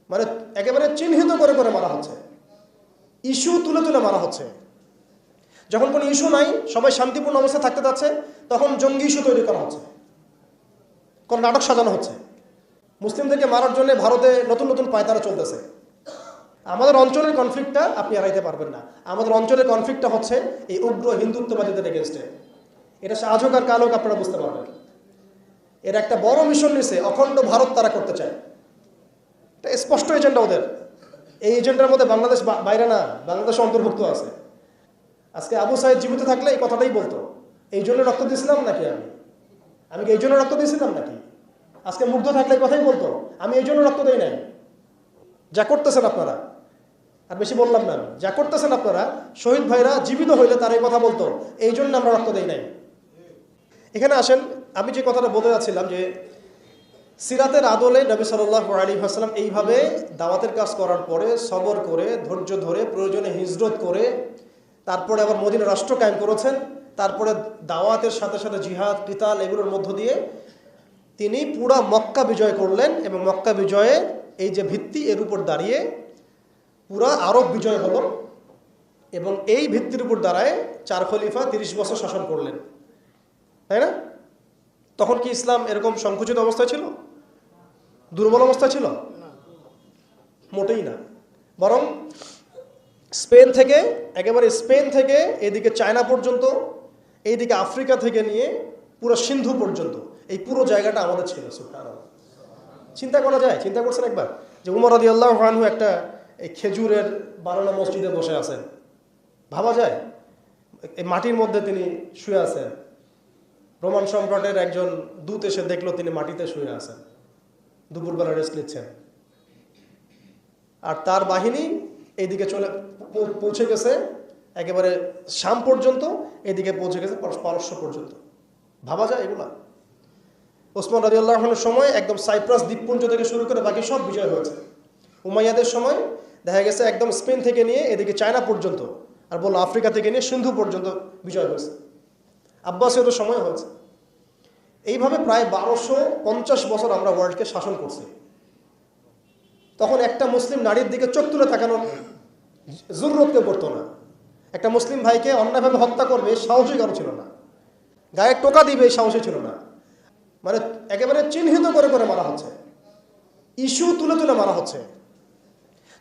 মানে একেবারে চিহ্নিত করে করে মারা হচ্ছে, ইস্যু তুলে তুলে মারা হচ্ছে। যখন কোনো ইস্যু নাই, সবাই শান্তিপূর্ণ অবস্থায় থাকতে যাচ্ছে, তখন জঙ্গি ইস্যু তৈরি করা হচ্ছে, কোন নাটক সাজানো হচ্ছে। মুসলিমদেরকে মারার জন্য ভারতে নতুন নতুন পায়তারা চলতেছে। আমাদের অঞ্চলের কনফ্লিক্টটা আপনি এড়াইতে পারবেন না। আমাদের অঞ্চলের কনফ্লিক্টটা হচ্ছে এই উগ্র হিন্দুত্ববাদীদের এগেনস্টে। এটা আজ হোক আর কাল হোক আপনারা বুঝতে পারবেন। এর একটা বড় মিশন নিছে, অখণ্ড ভারত তারা করতে চায়। এটা স্পষ্ট এজেন্ডা ওদের। এই এজেন্ডার মধ্যে বাংলাদেশ বাইরে না, বাংলাদেশ অন্তর্ভুক্ত আছে। আজকে আবু সাইদ জীবিত থাকলে এই কথাটাই বলতো, এই জন্য রক্ত দিয়েছিলাম নাকি, আমি কি এই জন্য রক্ত দিয়েছিলাম নাকি? আজকে মুগ্ধ থাকলে এই কথাই বলতো, আমি এই জন্য রক্ত দেই নাই। যা করতেছেন আপনারা, আর বেশি বললাম না, যা করতেছেন আপনারা, শহীদ ভাইরা জীবিত হইলে তার এই কথা বলতো, এই জন্য আমরা রক্ত দেই নাই। এখানে আসেন, আমি যে কথাটা বলতে যাচ্ছিলাম যে সিরাতের আদলে নবী সাল্লাল্লাহু আলাইহি ওয়াসাল্লাম এইভাবে দাওয়াতের কাজ করার পরে সবর করে, ধৈর্য ধরে, প্রয়োজনে হিজরত করে, তারপরে আবার মদিনা রাষ্ট্র কায়েম করেছেন। তারপরে দাওয়াতের সাথে সাথে জিহাদ, কিতাল এগুলোর মধ্য দিয়ে তিনি পুরা মক্কা বিজয় করলেন। এবং মক্কা বিজয়ের এই যে ভিত্তি, এর উপর দাঁড়িয়ে পুরা আরব বিজয় হলো। এবং এই ভিত্তির উপর দাঁড়ায় 4 খলিফা 30 বছর শাসন করলেন, তাই না? তখন কি ইসলাম এরকম সংকুচিত অবস্থায় ছিল, দুর্বল অবস্থা ছিল? মোটেই না। বরং স্পেন থেকে, একেবারে স্পেন থেকে এদিকে চায়না পর্যন্ত, এইদিকে আফ্রিকা থেকে নিয়ে পুরো সিন্ধু পর্যন্ত, এই পুরো জায়গাটা আমাদের ছিল। সুবহানাল্লাহ। চিন্তা করা যায়? চিন্তা করছেন একবার যে উমর রাদিয়াল্লাহু আনহু একটা এই খেজুরের বানানো মসজিদে বসে আছেন? ভাবা যায়? এই মাটির মধ্যে তিনি শুয়ে আছেন। রোমান সম্রাটের একজন দূত এসে দেখলো তিনি মাটিতে শুয়ে আছেন, দুপুরবেলা রেস্ট নিচ্ছেন। আর তার বাহিনী এইদিকে পৌঁছে গেছে একেবারে শাম পর্যন্ত, এদিকে পৌঁছে গেছে পারস্য পর্যন্ত। ভাবা যায় এগুলা? ওসমান রাদিয়াল্লাহু আনহুর সময় একদম সাইপ্রাস দ্বীপপুঞ্জ থেকে শুরু করে বাকি সব বিজয় হয়েছে। উমাইয়াদের সময় দেখা গেছে একদম স্পেন থেকে নিয়ে এদিকে চায়না পর্যন্ত, আর বললো আফ্রিকা থেকে নিয়ে সিন্ধু পর্যন্ত বিজয় হয়েছে। আব্বাসীয়দের সময় হয়েছে। এইভাবে প্রায় 1250 বছর আমরা ওয়ার্ল্ডকে শাসন করছি। তখন একটা মুসলিম নারীর দিকে চোখ তুলে তাকানোর জরুরত কেউ করতো না। একটা মুসলিম ভাইকে অন্যায়ভাবে হত্যা করবে সাহসী কারো ছিল না, গায়ে টোকা দিবে সাহসী ছিল না। মানে একেবারে চিহ্নিত করে করে মারা হচ্ছে, ইস্যু তুলে তুলে মারা হচ্ছে।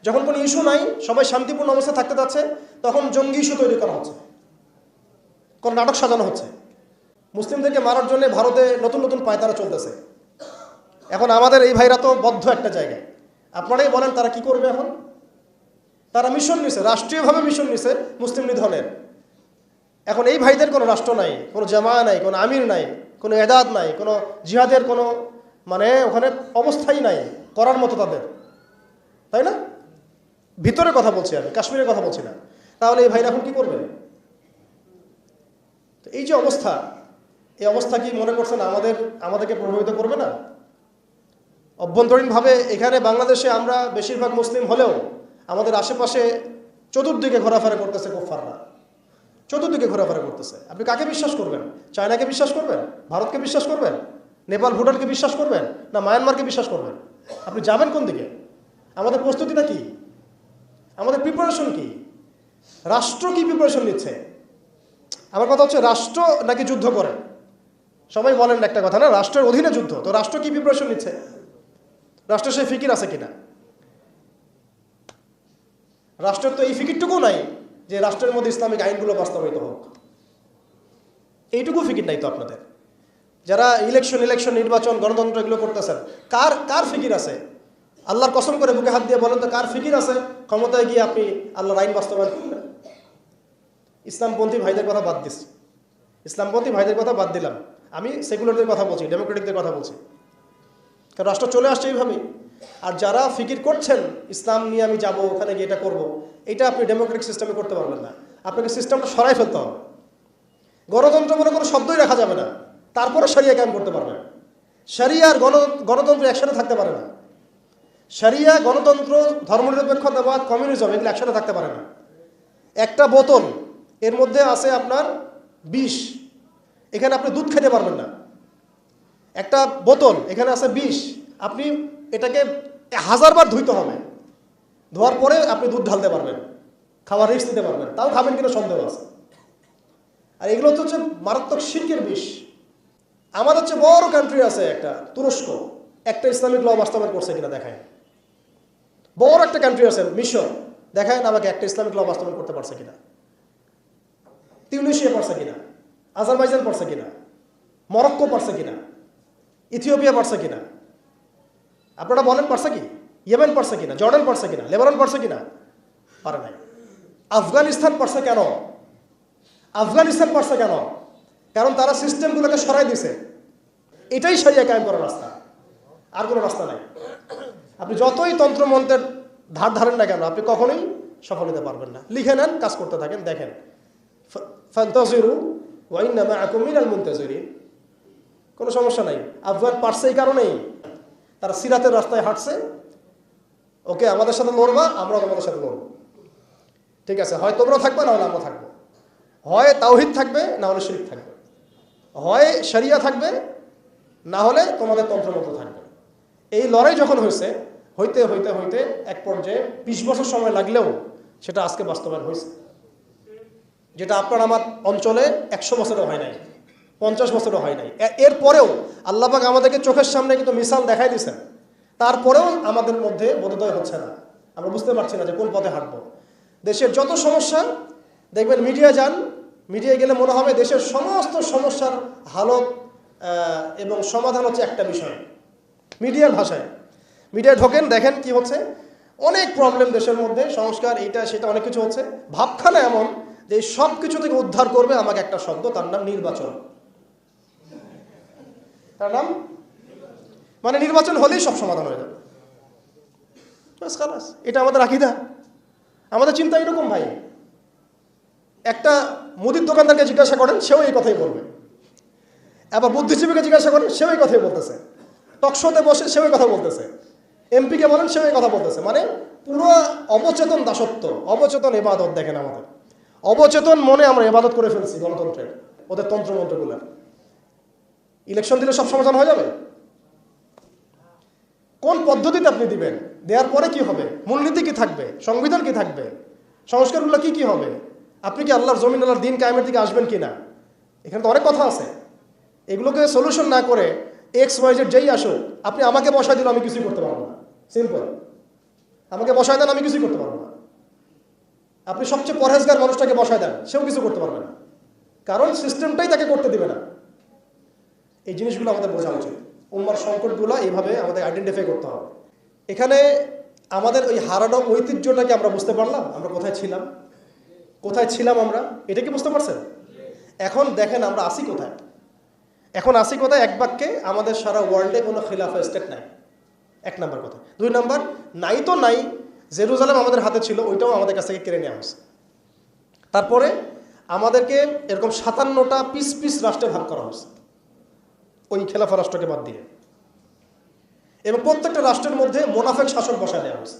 যখন কোনো ইস্যু নাই, সবাই শান্তিপূর্ণ অবস্থায় থাকতে যাচ্ছে, তখন জঙ্গি ইস্যু তৈরি করা হচ্ছে, কোন নাটক সাজানো হচ্ছে। মুসলিমদেরকে মারার জন্য ভারতে নতুন নতুন পায়তারা চলতেছে। এখন আমাদের এই ভাইরা তো বদ্ধ একটা জায়গায়। আপনারাই বলেন তারা কি করবে এখন? তারা মিশন নিছে, রাষ্ট্রীয়ভাবে মিশন নিছে মুসলিম নিধনের। এখন এই ভাইদের কোনো রাষ্ট্র নাই, কোনো জামায়া নাই, কোনো আমির নাই, কোনো এদাদ নাই, কোনো জিহাদের কোনো মানে ওখানে অবস্থাই নাই করার মতো তাদের, তাই না? ভিতরে কথা বলছি আমি, কাশ্মীরের কথা বলছি না। তাহলে এই ভাইরা এখন কি করবে? এই যে অবস্থা, এই অবস্থা কি মনে করছেন আমাদেরকে প্রভাবিত করবে না? অভ্যন্তরীণভাবে এখানে বাংলাদেশে আমরা বেশিরভাগ মুসলিম হলেও আমাদের আশেপাশে চতুর্দিকে ঘোরাফেরা করতেছে কুফফাররা, চতুর্দিকে ঘোরাফেরা করতেছে। আপনি কাকে বিশ্বাস করবেন? চায়নাকে বিশ্বাস করবেন? ভারতকে বিশ্বাস করবেন? নেপাল ভুটানকে বিশ্বাস করবেন? না মায়ানমারকে বিশ্বাস করবেন? আপনি যাবেন কোন দিকে? আমাদের প্রস্তুতিটা কি? আমাদের প্রিপারেশন কি? রাষ্ট্র কি প্রিপারেশন নিচ্ছে? আমার কথা হচ্ছে রাষ্ট্র নাকি যুদ্ধ করে? সবাই বলেন একটা কথা না, রাষ্ট্রের অধীনে যুদ্ধ। তো রাষ্ট্র কি প্রিপারেশন নিচ্ছে? রাষ্ট্রের সেই ফিকির আছে কিনা? রাষ্ট্রের তো এই ফিকিরটুকু নাই যে রাষ্ট্রের মধ্যে ইসলামিক আইনগুলো বাস্তবায়িত হোক। এইটুকু ফিকির নাই তো আপনাদের। যারা ইলেকশন নির্বাচন গণতন্ত্র এগুলো করতেছেন, কার ফিকির আছে? আল্লাহর কসম করে বুকে হাত দিয়ে বলেন তো কার ফিকির আছে ক্ষমতায় গিয়ে আপনি আল্লাহর আইন বাস্তবায়ন করবেন? ইসলামপন্থী ভাইদের কথা বাদ দিচ্ছি, ইসলামপন্থী ভাইদের কথা বাদ দিলাম, আমি সেকুলারদের কথা বলছি, ডেমোক্রেটিকদের কথা বলছি। কারণ রাষ্ট্র চলে আসছে এইভাবেই। আর যারা ফিকির করছেন ইসলাম নিয়ে আমি যাব, ওখানে গিয়ে এটা করবো, এটা আপনি ডেমোক্রেটিক সিস্টেমে করতে পারবেন না। আপনাকে সিস্টেমটা সরাই ফেলতে হবে। গণতন্ত্র বলে কোনো শব্দই রাখা যাবে না, তারপরে শরিয়া কায়েম করতে পারবেন। শরিয়া আর গণতন্ত্র একসাথে থাকতে পারে না। শরিয়া, গণতন্ত্র, ধর্মনিরপেক্ষতাবাদ, কমিউনিজম এগুলো একসাথে থাকতে পারে না। একটা বোতল, এর মধ্যে আছে আপনার বিষ, এখানে আপনি দুধ খেতে পারবেন না। একটা বোতল, এখানে আছে বিষ, আপনি এটাকে 1000 বার ধুইতে হবে, ধোয়ার পরে আপনি দুধ ঢালতে পারবেন, খাওয়ার রিস্ক নিতে পারবেন, তাও খাবেন কিনা সন্দেহ আছে। আর এগুলো হচ্ছে মারাত্মক শিরকের বিষ। আমাদের হচ্ছে বড় কান্ট্রি আছে একটা তুরস্ক, একটা ইসলামিক ল বাস্তবায়ন করছে কিনা দেখায়। বড় একটা কান্ট্রি আছে মিশর, দেখায় না আমাকে একটা ইসলামিক ল বাস্তবায়ন করতে পারছে কিনা। তিউনিসিয়া পারছে কিনা, আজারবাইজান পারছে কিনা, মরক্কো পারছে কিনা, ইথিওপিয়া পারছে কিনা, আপনারা বলেন পারছে কি? ইয়েমেন পারছে কিনা, জর্ডান পারছে কিনা, লেবানন পারছে কিনা? পারে নাই। আফগানিস্তান পারছে কেন? আফগানিস্তান পারছে কেন? কারণ তারা সিস্টেমগুলোকে সরাই দিছে। এটাই শরিয়া কায়েম করার রাস্তা, আর কোনো রাস্তা নাই। আপনি যতই তন্ত্রমন্ত্রের ধার ধারেন না কেন, আপনি কখনোই সফল হতে পারবেন না। লিখে নেন, কাজ করতে থাকেন, দেখেন ফান্তাজিরু ওয়া ইন্না মাআকুম মিনাল মুনতাজিরিন। কোনো সমস্যা নাই। আফগান পারছে এই কারণেই, তারা সিরাতের রাস্তায় হাঁটছে। ওকে, আমাদের সাথে লড়বা, আমরাও তোমাদের সাথে লড়ব। ঠিক আছে, হয় তোমরা থাকবে, না হলে আমরা থাকবো। হয় তাওহীদ থাকবে, না হলে শিরক থাকবে। হয় শরিয়া থাকবে, না হলে তোমাদের তন্ত্রমন্ত্র থাকবে। এই লড়াই যখন হয়েছে, হইতে হইতে হইতে এক পর্যায়ে 20 বছর সময় লাগলেও সেটা আজকে বাস্তবায়ন হয়েছে। যেটা আপনার আমার অঞ্চলে 100 বছরও হয় নাই, 50 বছরও হয় নাই। এরপরেও আল্লাহ পাক আমাদেরকে চোখের সামনে কিন্তু মিসাল দেখাই দিয়েছেন। তারপরেও আমাদের মধ্যে বোধোদয় হচ্ছে না, আমরা বুঝতে পারছি না যে কোন পথে হাঁটবো। দেশের যত সমস্যা দেখবেন, মিডিয়া যান, মিডিয়ায় গেলে মনে হবে দেশের সমস্ত সমস্যার হালত এবং সমাধান হচ্ছে একটা বিষয়, মিডিয়ার ভাষায়। মিডিয়ায় ঢোকেন, দেখেন কি হচ্ছে, অনেক প্রবলেম দেশের মধ্যে, সংস্কার এইটা সেটা অনেক কিছু হচ্ছে। ভাবখানা এমন যে সব কিছু থেকে উদ্ধার করবে আমাকে একটা শব্দ, তার নাম নির্বাচন। তার নাম মানে নির্বাচন হলেই সব সমাধান হয়ে যাবে, বাস খালাস। এটা আমাদের আকীদা, আমাদের চিন্তা এরকম ভাই। একটা মুদির দোকানদারকে জিজ্ঞাসা করেন, সেও এই কথাই বলবে। আবার বুদ্ধিজীবীকে জিজ্ঞাসা করেন, সেও এই কথাই বলতেছে। টকশোতে বসে সেও এই কথা বলতেছে। এমপিকে বলেন, সেও এই কথা বলতেছে। মানে পুরো অবচেতন দাসত্ব, অবচেতন ইবাদত। দেখেন আমাদের অবচেতন মনে আমরা ইবাদত করে ফেলছি গণতন্ত্রের, ওদের তন্ত্রমন্ত্রগুলো। ইলেকশন দিলে সব সমাধান হয়ে যাবে? কোন পদ্ধতিতে আপনি দিবেন? দেওয়ার পরে কি হবে? মূলনীতি কি থাকবে? সংবিধান কি থাকবে? সংস্কারগুলো কি কি হবে? আপনি কি আল্লাহর জমিন, আল্লাহর দিন কায়েমের দিকে আসবেন কিনা? এখানে তো অনেক কথা আছে। এগুলোকে সলিউশন না করে XYZ যেই আসুক, আপনি আমাকে বসায় দিল, আমি কিছুই করতে পারবো না। সিম্পল, আমাকে বসায় দেন, আমি কিছুই করতে পারবো না। আপনি সবচেয়ে পরহেজগার মানুষটাকে বসায় দেন, সেও কিছু করতে পারবে না, কারণ সিস্টেমটাই তাকে করতে দিবে না। এই জিনিসগুলো আমাদের বোঝা উচিত। উম্মার সংকটগুলো এইভাবে আমাদের আইডেন্টিফাই করতে হবে। এখানে আমাদের ওই হারানো ঐতিহ্যটাকে আমরা বুঝতে পারলাম, আমরা কোথায় ছিলাম, কোথায় ছিলাম আমরা, এটা কি বুঝতে পারছেন? এখন দেখেন আমরা আসি কোথায়। এখন আসি কোথায়? এক বাক্যে, আমাদের সারা ওয়ার্ল্ডে কোনো খিলাফা স্টেট নাই, 1 নাম্বার কথা। 2 নাম্বার, নাই তো নাই, জেরুজালেম আমাদের হাতে ছিল, ওইটাও আমাদের কাছ থেকে কেড়ে নেওয়া হয়েছে। তারপরে আমাদেরকে এরকম 57টা পিস পিস রাষ্ট্রে ভাগ করা হয়েছে, ওই খেলাফা রাষ্ট্রকে বাদ দিয়ে। এবং প্রত্যেকটা রাষ্ট্রের মধ্যে মোনাফেক শাসক বসায় দেওয়া হয়েছে।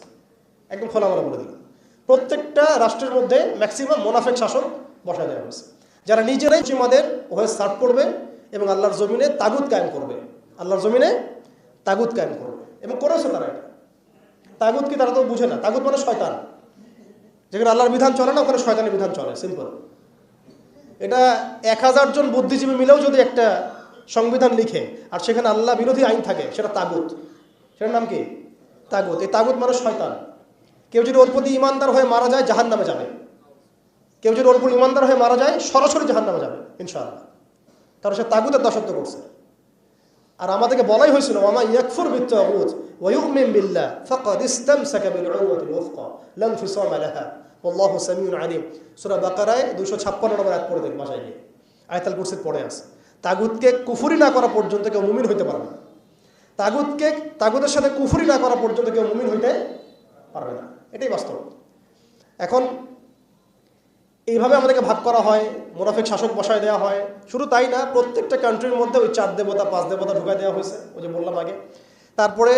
একদম খোলামেলা বলে দিলাম, প্রত্যেকটা রাষ্ট্রের মধ্যে ম্যাক্সিমাম মোনাফেক শাসক বসায় দেওয়া হয়েছে, যারা নিজেরাই আমাদের হয়ে সার্ভ করবে এবং আল্লাহর জমিনে তাগুত কায়েম করবে, আল্লাহর জমিনে তাগুত কায়েম করবে। এবং করেছে তারা এটা। তাগুত কি তারা তো বুঝে না। তাগুত মানে শয়তান। যেখানে আল্লাহর বিধান চলে না, ওখানে শয়তানের বিধান চলে, সিম্পল। এটা 1000 জন বুদ্ধিজীবী মিলেও যদি একটা সংবিধান লিখে আর সেখানে আল্লাহ বিরোধী আইন থাকে, সেটা তাগুত। সেটার নাম কি? তাগুত। এই তাগুত মানে শয়তান। কেউ যদি ওর প্রতি ইমানদার হয়ে মারা যায়, জাহান্নামে যাবে। কেউ যদি ওর প্রতি ইমানদার হয়ে মারা যায়, সরাসরি জাহান্নামে যাবে ইনশাআল্লাহ, কারণ সে তাগুতের দাসত্ব করছে। আর আমাদেরকে বলাই হয়েছিল, ওয়া মা ইয়াকফুর বিত-তাগুত ওয়া ইউমিন বিল্লাহ ফাকাদ ইসতামসাকা বিল উরওয়াতিল ওয়াসকা লা ইনফিসামা লাহা ওয়াল্লাহু সামিউন আলিম। সূরা বাকারায় 256 নম্বর আয়াত পড়ে দেখুন, বাসায় গিয়ে আয়াতুল কুরসির পড়ে আছে। তাগুতকে কুফরি না করা পর্যন্ত কেউ মুমিন হইতে পারবে না। তাগুতের সাথে কুফরি না করা পর্যন্ত কেউ মুমিন হইতে পারবে না, এটাই বাস্তব। এখন এইভাবে আমাদেরকে ভাগ করা হয়, মুনাফিক শাসক বসায় দেওয়া হয়। শুধু তাই না, প্রত্যেকটা কান্ট্রির মধ্যে ওই 4 দেবতা 5 দেবতা ঢুকায় দেওয়া হয়েছে, ওই যে বললাম আগে। তারপরে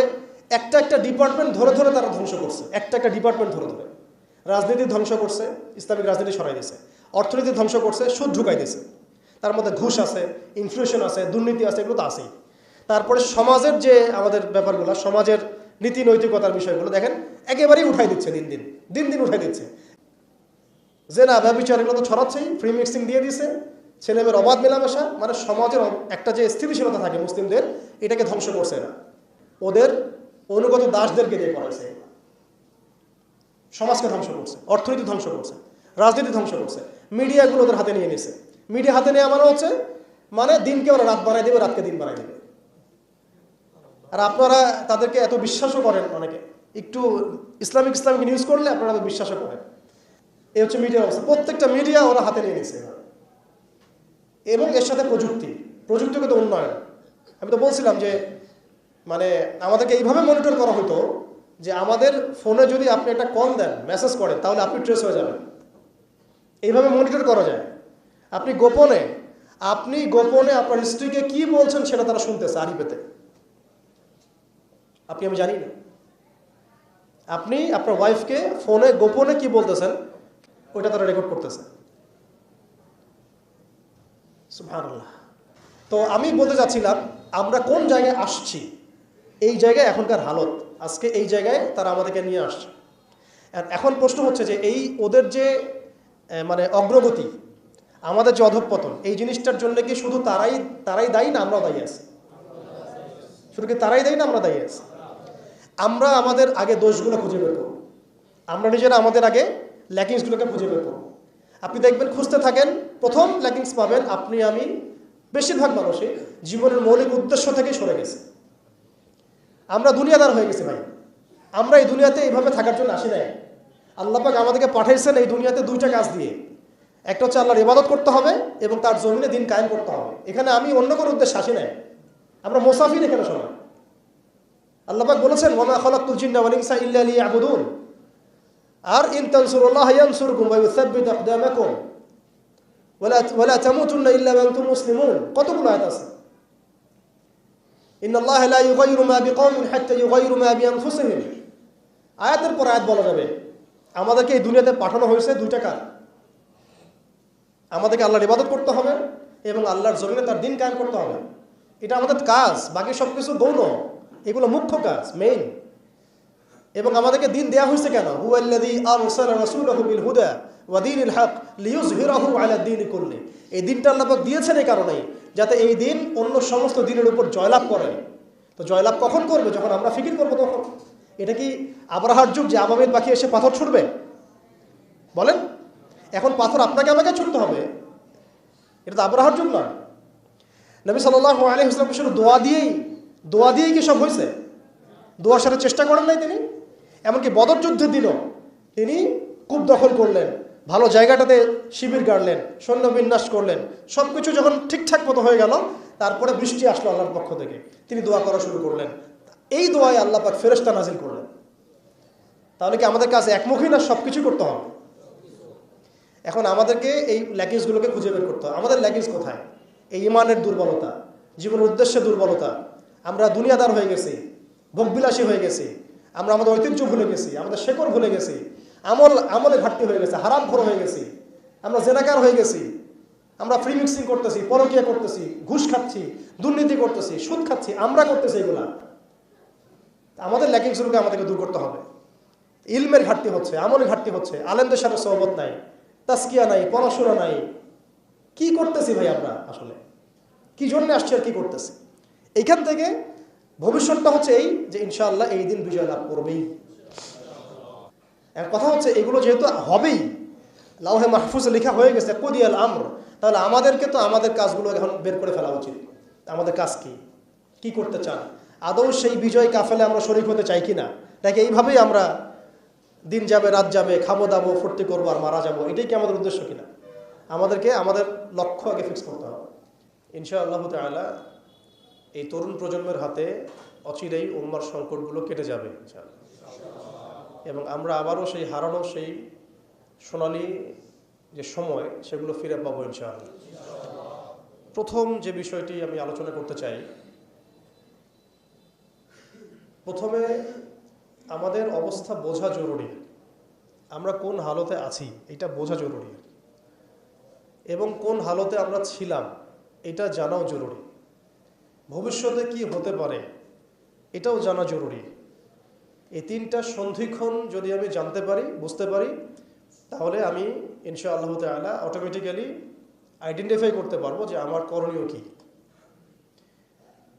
একটা একটা ডিপার্টমেন্ট ধরে ধরে তারা ধ্বংস করছে, একটা একটা ডিপার্টমেন্ট ধরে ধরে। রাজনীতি ধ্বংস করছে, ইসলামিক রাজনীতি সরাই দিয়েছে। অর্থনীতি ধ্বংস করছে, সুদ ঢুকাই দিয়েছে। তার মধ্যে ঘুষ আছে, ইনফ্লেশন আছে, দুর্নীতি আছে, এগুলো তো আছেই। তারপরে সমাজের যে আমাদের ব্যাপারগুলো, সমাজের নীতি নৈতিকতার বিষয়গুলো দেখেন একেবারেই উঠাই দিচ্ছে, দিন দিন উঠাই দিচ্ছে। জেনা ব্যভিচার এগুলো তো ছড়াচ্ছেই, ফ্রি মিক্সিং দিয়ে দিছে, ছেলেমেয়ের অবাধ মেলামেশা, মানে সমাজের একটা যে স্থিতিশীলতা থাকে মুসলিমদের, এটাকে ধ্বংস করছে না। ওদের অনুগত দাসদেরকে দিয়ে করাইছে, সমাজকে ধ্বংস করছে, অর্থনীতি ধ্বংস করছে, রাজনীতি ধ্বংস করছে, মিডিয়াগুলো ওদের হাতে নিয়ে নিছে। মিডিয়া হাতে নেওয়া মানে হচ্ছে মানে দিনকে ওরা রাত বানাই দেবে, রাতকে দিন বানাই দেবে। আর আপনারা তাদেরকে এত বিশ্বাসও করেন, অনেকে একটু ইসলামিক নিউজ করলে আপনারা বিশ্বাসও করেন। এই হচ্ছে মিডিয়ার অবস্থা, প্রত্যেকটা মিডিয়া ওরা হাতে নিয়ে নিছে। এবং এর সাথে প্রযুক্তিগত উন্নয়ন। আমি তো বলছিলাম যে মানে আমাদেরকে এইভাবে মনিটর করা হতো যে আমাদের ফোনে যদি আপনি একটা কল দেন, মেসেজ করেন, তাহলে আপনি ট্রেস হয়ে যাবেন। এইভাবে মনিটর করা যায়। আপনি গোপনে আপনার স্ত্রীকে কি বলছেন সেটা তারা শুনতেছে আরিপেতে, আমি জানি না। আপনি আপনার ওয়াইফকে ফোনে গোপনে কি বলতেছেন ওইটা তারা রেকর্ড করতেছে। সুবহানাল্লাহ। তো আমি বলতে চাচ্ছিলাম আমরা কোন জায়গায় আসছি, এই জায়গায় এখনকার হালত, আজকে এই জায়গায় তারা আমাদেরকে নিয়ে আসছে। এখন প্রশ্ন হচ্ছে যে এই ওদের যে মানে অগ্রগতি, আমাদের যে অধঃপতন, এই জিনিসটার জন্য কি শুধু তারাই দায়ী না আমরাও দায়ী আছি? শুধু কি তারাই দায়ী না আমরা দায়ী আছি? আমরা আমাদের আগে দোষগুলো খুঁজে বের করব, আমরা নিজেরা আমাদের আগে ল্যাকিংসগুলোকে খুঁজে বের করব। আপনি দেখবেন, খুঁজতে থাকেন, প্রথম ল্যাকিংস পাবেন আপনি আমি, বেশিরভাগ মানুষই জীবনের মৌলিক উদ্দেশ্য থেকে সরে গেছে। আমরা দুনিয়াদার হয়ে গেছি ভাই। আমরা এই দুনিয়াতে এইভাবে থাকার জন্য আসি নাই। আল্লাহ পাক আমাদেরকে পাঠাইছেন এই দুনিয়াতে দুইটা কাজ দিয়ে। একটা হচ্ছে আল্লাহর ইবাদত করতে হবে এবং তার জমিনে দিন কায়েম করতে হবে। এখানে আমি অন্য কোনো উদ্দেশ্যে আসি নাই, আমরা মুসাফির এখানে সবাই। আল্লাহ পাক বলেছেন ওয়া মা খালাকতুল জিন্না ওয়াল ইনসা ইল্লা লিয়াবুদুন, আর ইন তানসুরুল্লাহ ইয়ানসুরকুম ওয়া ইউসাব্বিত আকদামাকুম ওয়ালা তামুতুন্না ইল্লা ওয়া আনতুম মুসলিমুন। কতগুলো আয়াত আছে। ইন্নাল্লাহা লা ইউগাইয়িরু মা বিকওমিন হাত্তা ইউগাইয়িরু মা বিআনফুসিহিম। আয়াতের পর আয়াত বলা যাবে আমাদেরকে এই দুনিয়াতে পাঠানো হয়েছে দুইটা কাজ। আমাদেরকে আল্লাহর ইবাদত করতে হবে এবং আল্লাহর জমিনে তার দিন কায়েম করতে হবে। এটা আমাদের কাজ, বাকি সব কিছু গৌণ, এগুলো মুখ্য কাজ, মেইন। এবং আমাদেরকে দিন দেয়া হয়েছে কেন? হুয়াল্লাযী আরসালা রাসূলাহু বিল হুদা ওয়া দীনিল হক লিইয়ুযহিরাহু আলা দ্বীনি কুল্লি। এই দিনটা আল্লাহ পাক দিয়েছেন এই কারণেই যাতে এই দিন অন্য সমস্ত দিনের উপর জয়লাভ করে। তো জয়লাভ কখন করবে? যখন আমরা ফিকির করবো তখন। এটা কি আবরাহার যুগ যে আবাবিল পাখি এসে পাথর ছুড়বে? বলেন, এখন পাথর আপনাকে আমাকে ছুটতে হবে? এটা তো আবরাহার যুগ নয়। নবী সাল্লাল্লাহু আলাইহি ওয়াসাল্লাম শুধু দোয়া দিয়েই কি সব হয়েছে? দোয়ার সাথে চেষ্টা করেন নাই তিনি? এমনকি বদর যুদ্ধের দিনও তিনি কূপ দখল করলেন, ভালো জায়গাটাতে শিবির গাড়লেন, সৈন্য বিন্যাস করলেন, সব কিছু যখন ঠিকঠাক মতো হয়ে গেল, তারপরে বৃষ্টি আসলো আল্লাহর পক্ষ থেকে, তিনি দোয়া করা শুরু করলেন। এই দোয়ায় আল্লাহ পাক ফেরেশতা নাজিল করলেন। তাহলে কি আমাদের কাছে একমুখী না সব কিছু করতে হবে? এখন আমাদেরকে এই ল্যাকিংসগুলোকে খুঁজে বের করতে হবে। আমাদের ল্যাকিংস কোথায়? এই ইমানের দুর্বলতা, জীবনের উদ্দেশ্যে দুর্বলতা। আমরা দুনিয়াদার হয়ে গেছি, ভোগবিলাসী হয়ে গেছি, আমরা আমাদের ঐতিহ্য ভুলে গেছি, আমাদের শেকড় ভুলে গেছি, আমলে ঘাটতি হয়ে গেছে, হারামখোর হয়ে গেছি, আমরা জেনাকার হয়ে গেছি, আমরা ফ্রি মিক্সিং করতেছি, পরকীয়া করতেছি, ঘুষ খাচ্ছি, দুর্নীতি করতেছি, সুদ খাচ্ছি, আমরা করতেছি এগুলা। আমাদের ল্যাকিংসগুলোকে আমাদেরকে দূর করতে হবে। ইলমের ঘাটতি হচ্ছে, আমলের ঘাটতি হচ্ছে, আলেমদের সাথে সহবত নাই, তাসকিয়া নাই, পড়াশোনা নাই। কি করতেছি ভাই আমরা? আসলে কি জন্য আসছি আর কি করতেছি? এইখান থেকে ভবিষ্যৎটা হচ্ছে এই যে ইনশাআল্লাহ এই দিন বিজয় লাভ করবেই। কথা হচ্ছে এগুলো যেহেতু হবেই, লাউহে মাহফুজে লেখা হয়ে গেছে কুদিয়াল আমর, তাহলে আমাদেরকে তো আমাদের কাজগুলো এখন বের করে ফেলা উচিত। আমাদের কাজ কি করতে চান? আদৌ সেই বিজয় কাফেলে আমরা শরীক হতে চাই কিনা, নাকি এইভাবেই আমরা দিন যাবে রাত যাবে, খাবো দাবো, ফুর্তি করবো আর মারা যাবো, এটাই কি আমাদের উদ্দেশ্য কিনা? আমাদেরকে আমাদের লক্ষ্য আগে ফিক্স করতে হবে। ইনশাআল্লাহ তাআলা এই তরুণ প্রজন্মের হাতে অচিরেই উম্মার সংকটগুলো কেটে যাবে ইনশাআল্লাহ, এবং আমরা আবারও সেই হারানো সেই সোনালী যে সময় সেগুলো ফিরে পাবো ইনশাআল্লাহ। প্রথম যে বিষয়টি আমি আলোচনা করতে চাই, প্রথমে আমাদের অবস্থা বোঝা জরুরি। আমরা কোন হালতে আছি এটা বোঝা জরুরি, এবং কোন হালতে আমরা ছিলাম এটা জানাও জরুরি। ভবিষ্যতে কি হতে পারে এটাও জানা জরুরি। এই তিনটা সন্ধিক্ষণ যদি আমি জানতে পারি, বুঝতে পারি, তাহলে আমি ইনশাআল্লাহ তাআলা অটোমেটিক্যালি আইডেন্টিফাই করতে পারবো যে আমার করণীয় কি।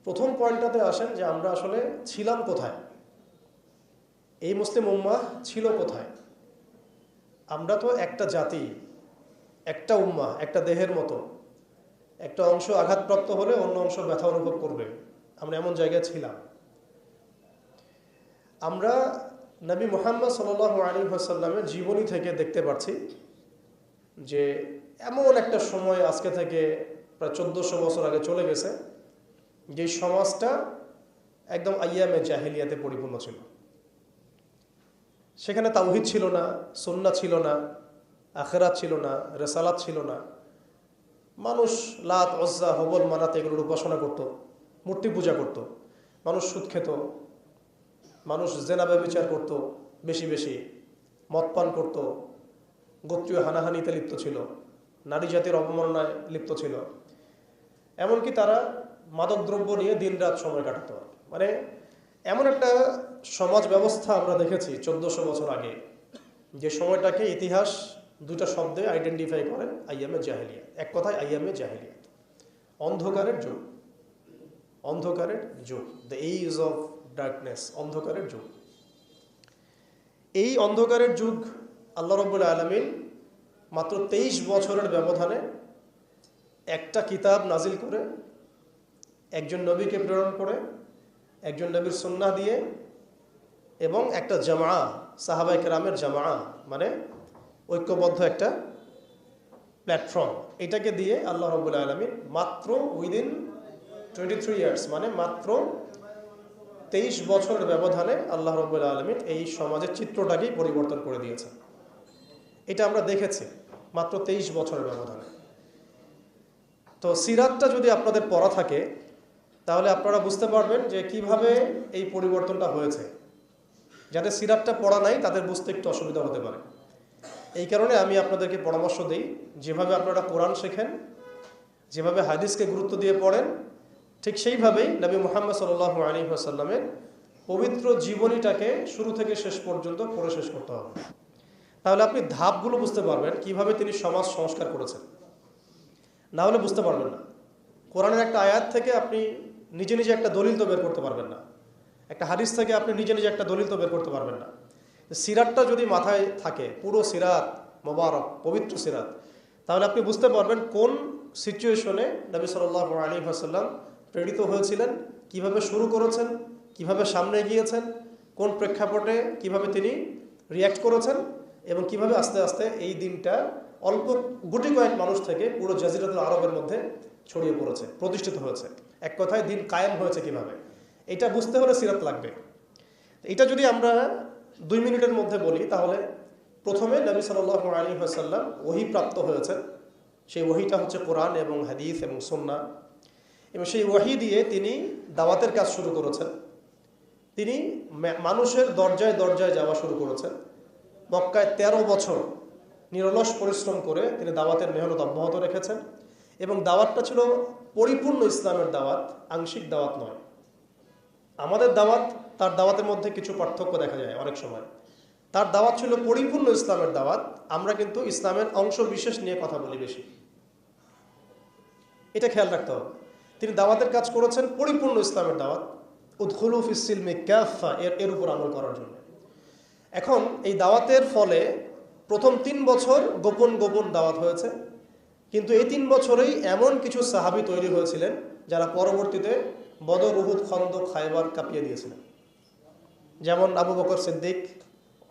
প্রথম পয়েন্টটাতে আসেন যে আমরা আসলে ছিলাম কোথায়, এই মুসলিম উম্মাহ ছিল কোথায়। আমরা তো একটা জাতি, একটা উম্মাহ, একটা দেহের মতো। একটা অংশ আঘাতপ্রাপ্ত হলে অন্য অংশ ব্যথা অনুভব করবে। আমরা এমন জায়গায় ছিলাম। আমরা নবী মুহাম্মদ সাল্লাল্লাহু আলাইহি ওয়াসাল্লামের জীবনী থেকে দেখতে পাচ্ছি যে এমন একটা সময় আজকে থেকে প্রায় 1400 বছর আগে চলে গেছে, যে সমাজটা একদম আইয়ামে জাহিলিয়াতে পরিপূর্ণ ছিল। সেখানে তাওহীদ ছিল না, সুন্নাহ ছিল না, আখিরাত ছিল না, রিসালাত ছিল না। মানুষ লাত, উজ্জা, হবল, মানাত এগুলোর উপাসনা করত, মূর্তি পূজা করত। মানুষ সুদ খেত, মানুষ জেনা ব্যভিচার করত, বেশি বেশি মদ পান করত, গোত্রীয় হানাহানিতে লিপ্ত ছিল, নারী জাতির অবমাননায় লিপ্ত ছিল। এমনকি তারা মাদকদ্রব্য নিয়ে দিনরাত সময় কাটাতো। মানে এমন একটা সমাজ ব্যবস্থা আমরা দেখেছি 1400 বছর আগে, যে সময়টাকে ইতিহাস দুইটা শব্দে আইডেন্টিফাই করে, আইয়ামে জাহিলিয়াত। এক কথায় আইয়ামে জাহিলিয়াত, অন্ধকারের যুগ। অন্ধকারের যুগ, দ্য এজ অফ ডার্কনেস, অন্ধকারের যুগ। এই অন্ধকারের যুগ আল্লাহ রাব্বুল আলামিন মাত্র 23 বছরের ব্যবধানে একটা কিতাব নাজিল করে, একজন নবীকে প্রেরণ করে, একজন নবীর সুন্নাহ দিয়ে, এবং একটা জামা, সাহাবায়ে কেরামের জামা, মানে ঐক্যবদ্ধ একটা প্ল্যাটফর্ম, এটাকে দিয়ে আল্লাহ রাব্বুল আলামিন মাত্র উইদিন 23 ইয়ার্স, মানে মাত্র 23 বছরের ব্যবধানে আল্লাহ রাব্বুল আলামিন এই সমাজের চিত্রটাকেই পরিবর্তন করে দিয়েছেন। এটা আমরা দেখেছি মাত্র 23 বছরের ব্যবধানে। তো সিরাতটা যদি আপনাদের পড়া থাকে, তাহলে আপনারা বুঝতে পারবেন যে কিভাবে এই পরিবর্তনটা হয়েছে। যাদের সিরাতটা পড়া নাই তাদের বুঝতে একটু অসুবিধা হতে পারে। এই কারণে আমি আপনাদেরকে পরামর্শ দিই, যেভাবে আপনারা কোরআন শেখেন, যেভাবে হাদিসকে গুরুত্ব দিয়ে পড়েন, ঠিক সেইভাবেই নবী মুহাম্মদ সাল্লাল্লাহু আলাইহি ওয়াসাল্লামের পবিত্র জীবনীটাকে শুরু থেকে শেষ পর্যন্ত পড়ে শেষ করতে হবে। তাহলে আপনি ধাপগুলো বুঝতে পারবেন কিভাবে তিনি সমাজ সংস্কার করেছেন। না হলে বুঝতে পারবেন না। কোরআনের একটা আয়াত থেকে আপনি নিজে নিজে একটা দলিল তো বের করতে পারবেন না, একটা হাদিস থেকে আপনি নিজে নিজে একটা দলিল তো বের করতে পারবেন না। সিরাতটা যদি মাথায় থাকে, পুরো সিরাত মোবারক, পবিত্র সিরাত, তাহলে আপনি বুঝতে পারবেন কোন সিচুয়েশনে নবী সাল্লাল্লাহু আলাইহি ওয়াসাল্লাম প্রেরিত হয়েছিলেন, কিভাবে শুরু করেছেন, কিভাবে সামনে গিয়েছেন, কোন প্রেক্ষাপটে কিভাবে তিনি রিয়্যাক্ট করেছেন, এবং কিভাবে আস্তে আস্তে এই দিনটা অল্প গুটি কয়েক মানুষ থেকে পুরো জাজিরাতুল আরবের মধ্যে ছড়িয়ে পড়েছে, প্রতিষ্ঠিত হয়েছে। এক কথায় দিন কায়েম হয়েছে কিভাবে, এটা বুঝতে হলে সিরাত লাগবে। এটা যদি আমরা 2 মিনিটের মধ্যে বলি, তাহলে প্রথমে নবী সাল্লাল্লাহু আলাইহি ওয়াসাল্লাম ওহী প্রাপ্ত হয়েছেন। সেই ওহীটা হচ্ছে কোরআন এবং হাদিস এবং সুন্নাহ, এবং সেই ওহী দিয়ে তিনি দাওয়াতের কাজ শুরু করেছেন। তিনি মানুষের দরজায় দরজায় যাওয়া শুরু করেছেন। মক্কায় 13 বছর নিরলস পরিশ্রম করে তিনি দাওয়াতের মেহনত অব্যাহত রেখেছেন, এবং দাওয়াতটা ছিল পরিপূর্ণ ইসলামের দাওয়াত, আংশিক দাওয়াত নয়। আমাদের দাওয়াত, তার দাওয়াতের মধ্যে কিছু পার্থক্য দেখা যায় অনেক সময়। তার দাওয়াত ছিল পরিপূর্ণ ইসলামের দাওয়াত, আমরা কিন্তু ইসলামের অংশ বিশেষ নিয়ে কথা বলি বেশি। এটা খেয়াল রাখতে হবে। তিনি দাওয়াতের কাজ করেছেন পরিপূর্ণ ইসলামের দাওয়াত, উদখুলু ফিস সিলমি কাফা, এর উপর আমল করার জন্য। এখন এই দাওয়াতের ফলে প্রথম 3 বছর গোপন গোপন দাওয়াত হয়েছে, কিন্তু এই 3 বছরেই এমন কিছু সাহাবী তৈরি হয়েছিলেন যারা পরবর্তীতে বদর, উহুদ, খন্দক, খায়বার কাঁপিয়ে দিয়েছিলেন। যেমন আবু বকর সিদ্দিক,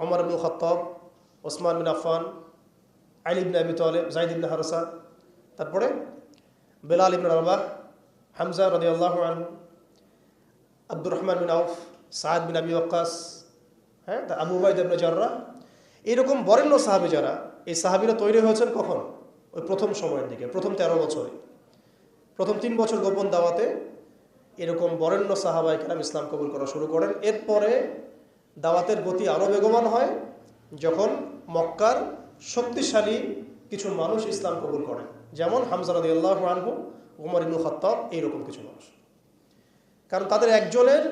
ওমর ইবনে খাত্তাব, ওসমান বিন আফফান, আলী ইবনে আবি তালেব, যায়েদ ইবনে হারসা, তারপরে বেলাল ইবনে রাবাহ, হামজা রাদিয়াল্লাহু আনহু, আব্দুর রহমান বিন আউফ, সাদ বিন আবি ওয়াক্কাস, হ্যাঁ, আবু উবাইদা ইবনে জাররাহ, এরকম বরেণ্য সাহাবী যারা, এই সাহাবীরা তৈরি হয়েছেন কখন? ওই প্রথম সময়ের দিকে, প্রথম 13 বছরে। প্রথম 3 বছর গোপন দাওয়াতে এরকম বরেণ্য সাহাবায়ে কেরাম ইসলাম কবুল করা শুরু করেন। এরপরে দাওয়াতের গতি আরও বেগবান হয় যখন মক্কার শক্তিশালী কিছু মানুষ ইসলাম কবুল করেন, যেমন হামজা রাদিয়াল্লাহু আনহু, ওমর ইবনে খাত্তাব, এইরকম কিছু মানুষ। কারণ তাদের একজনের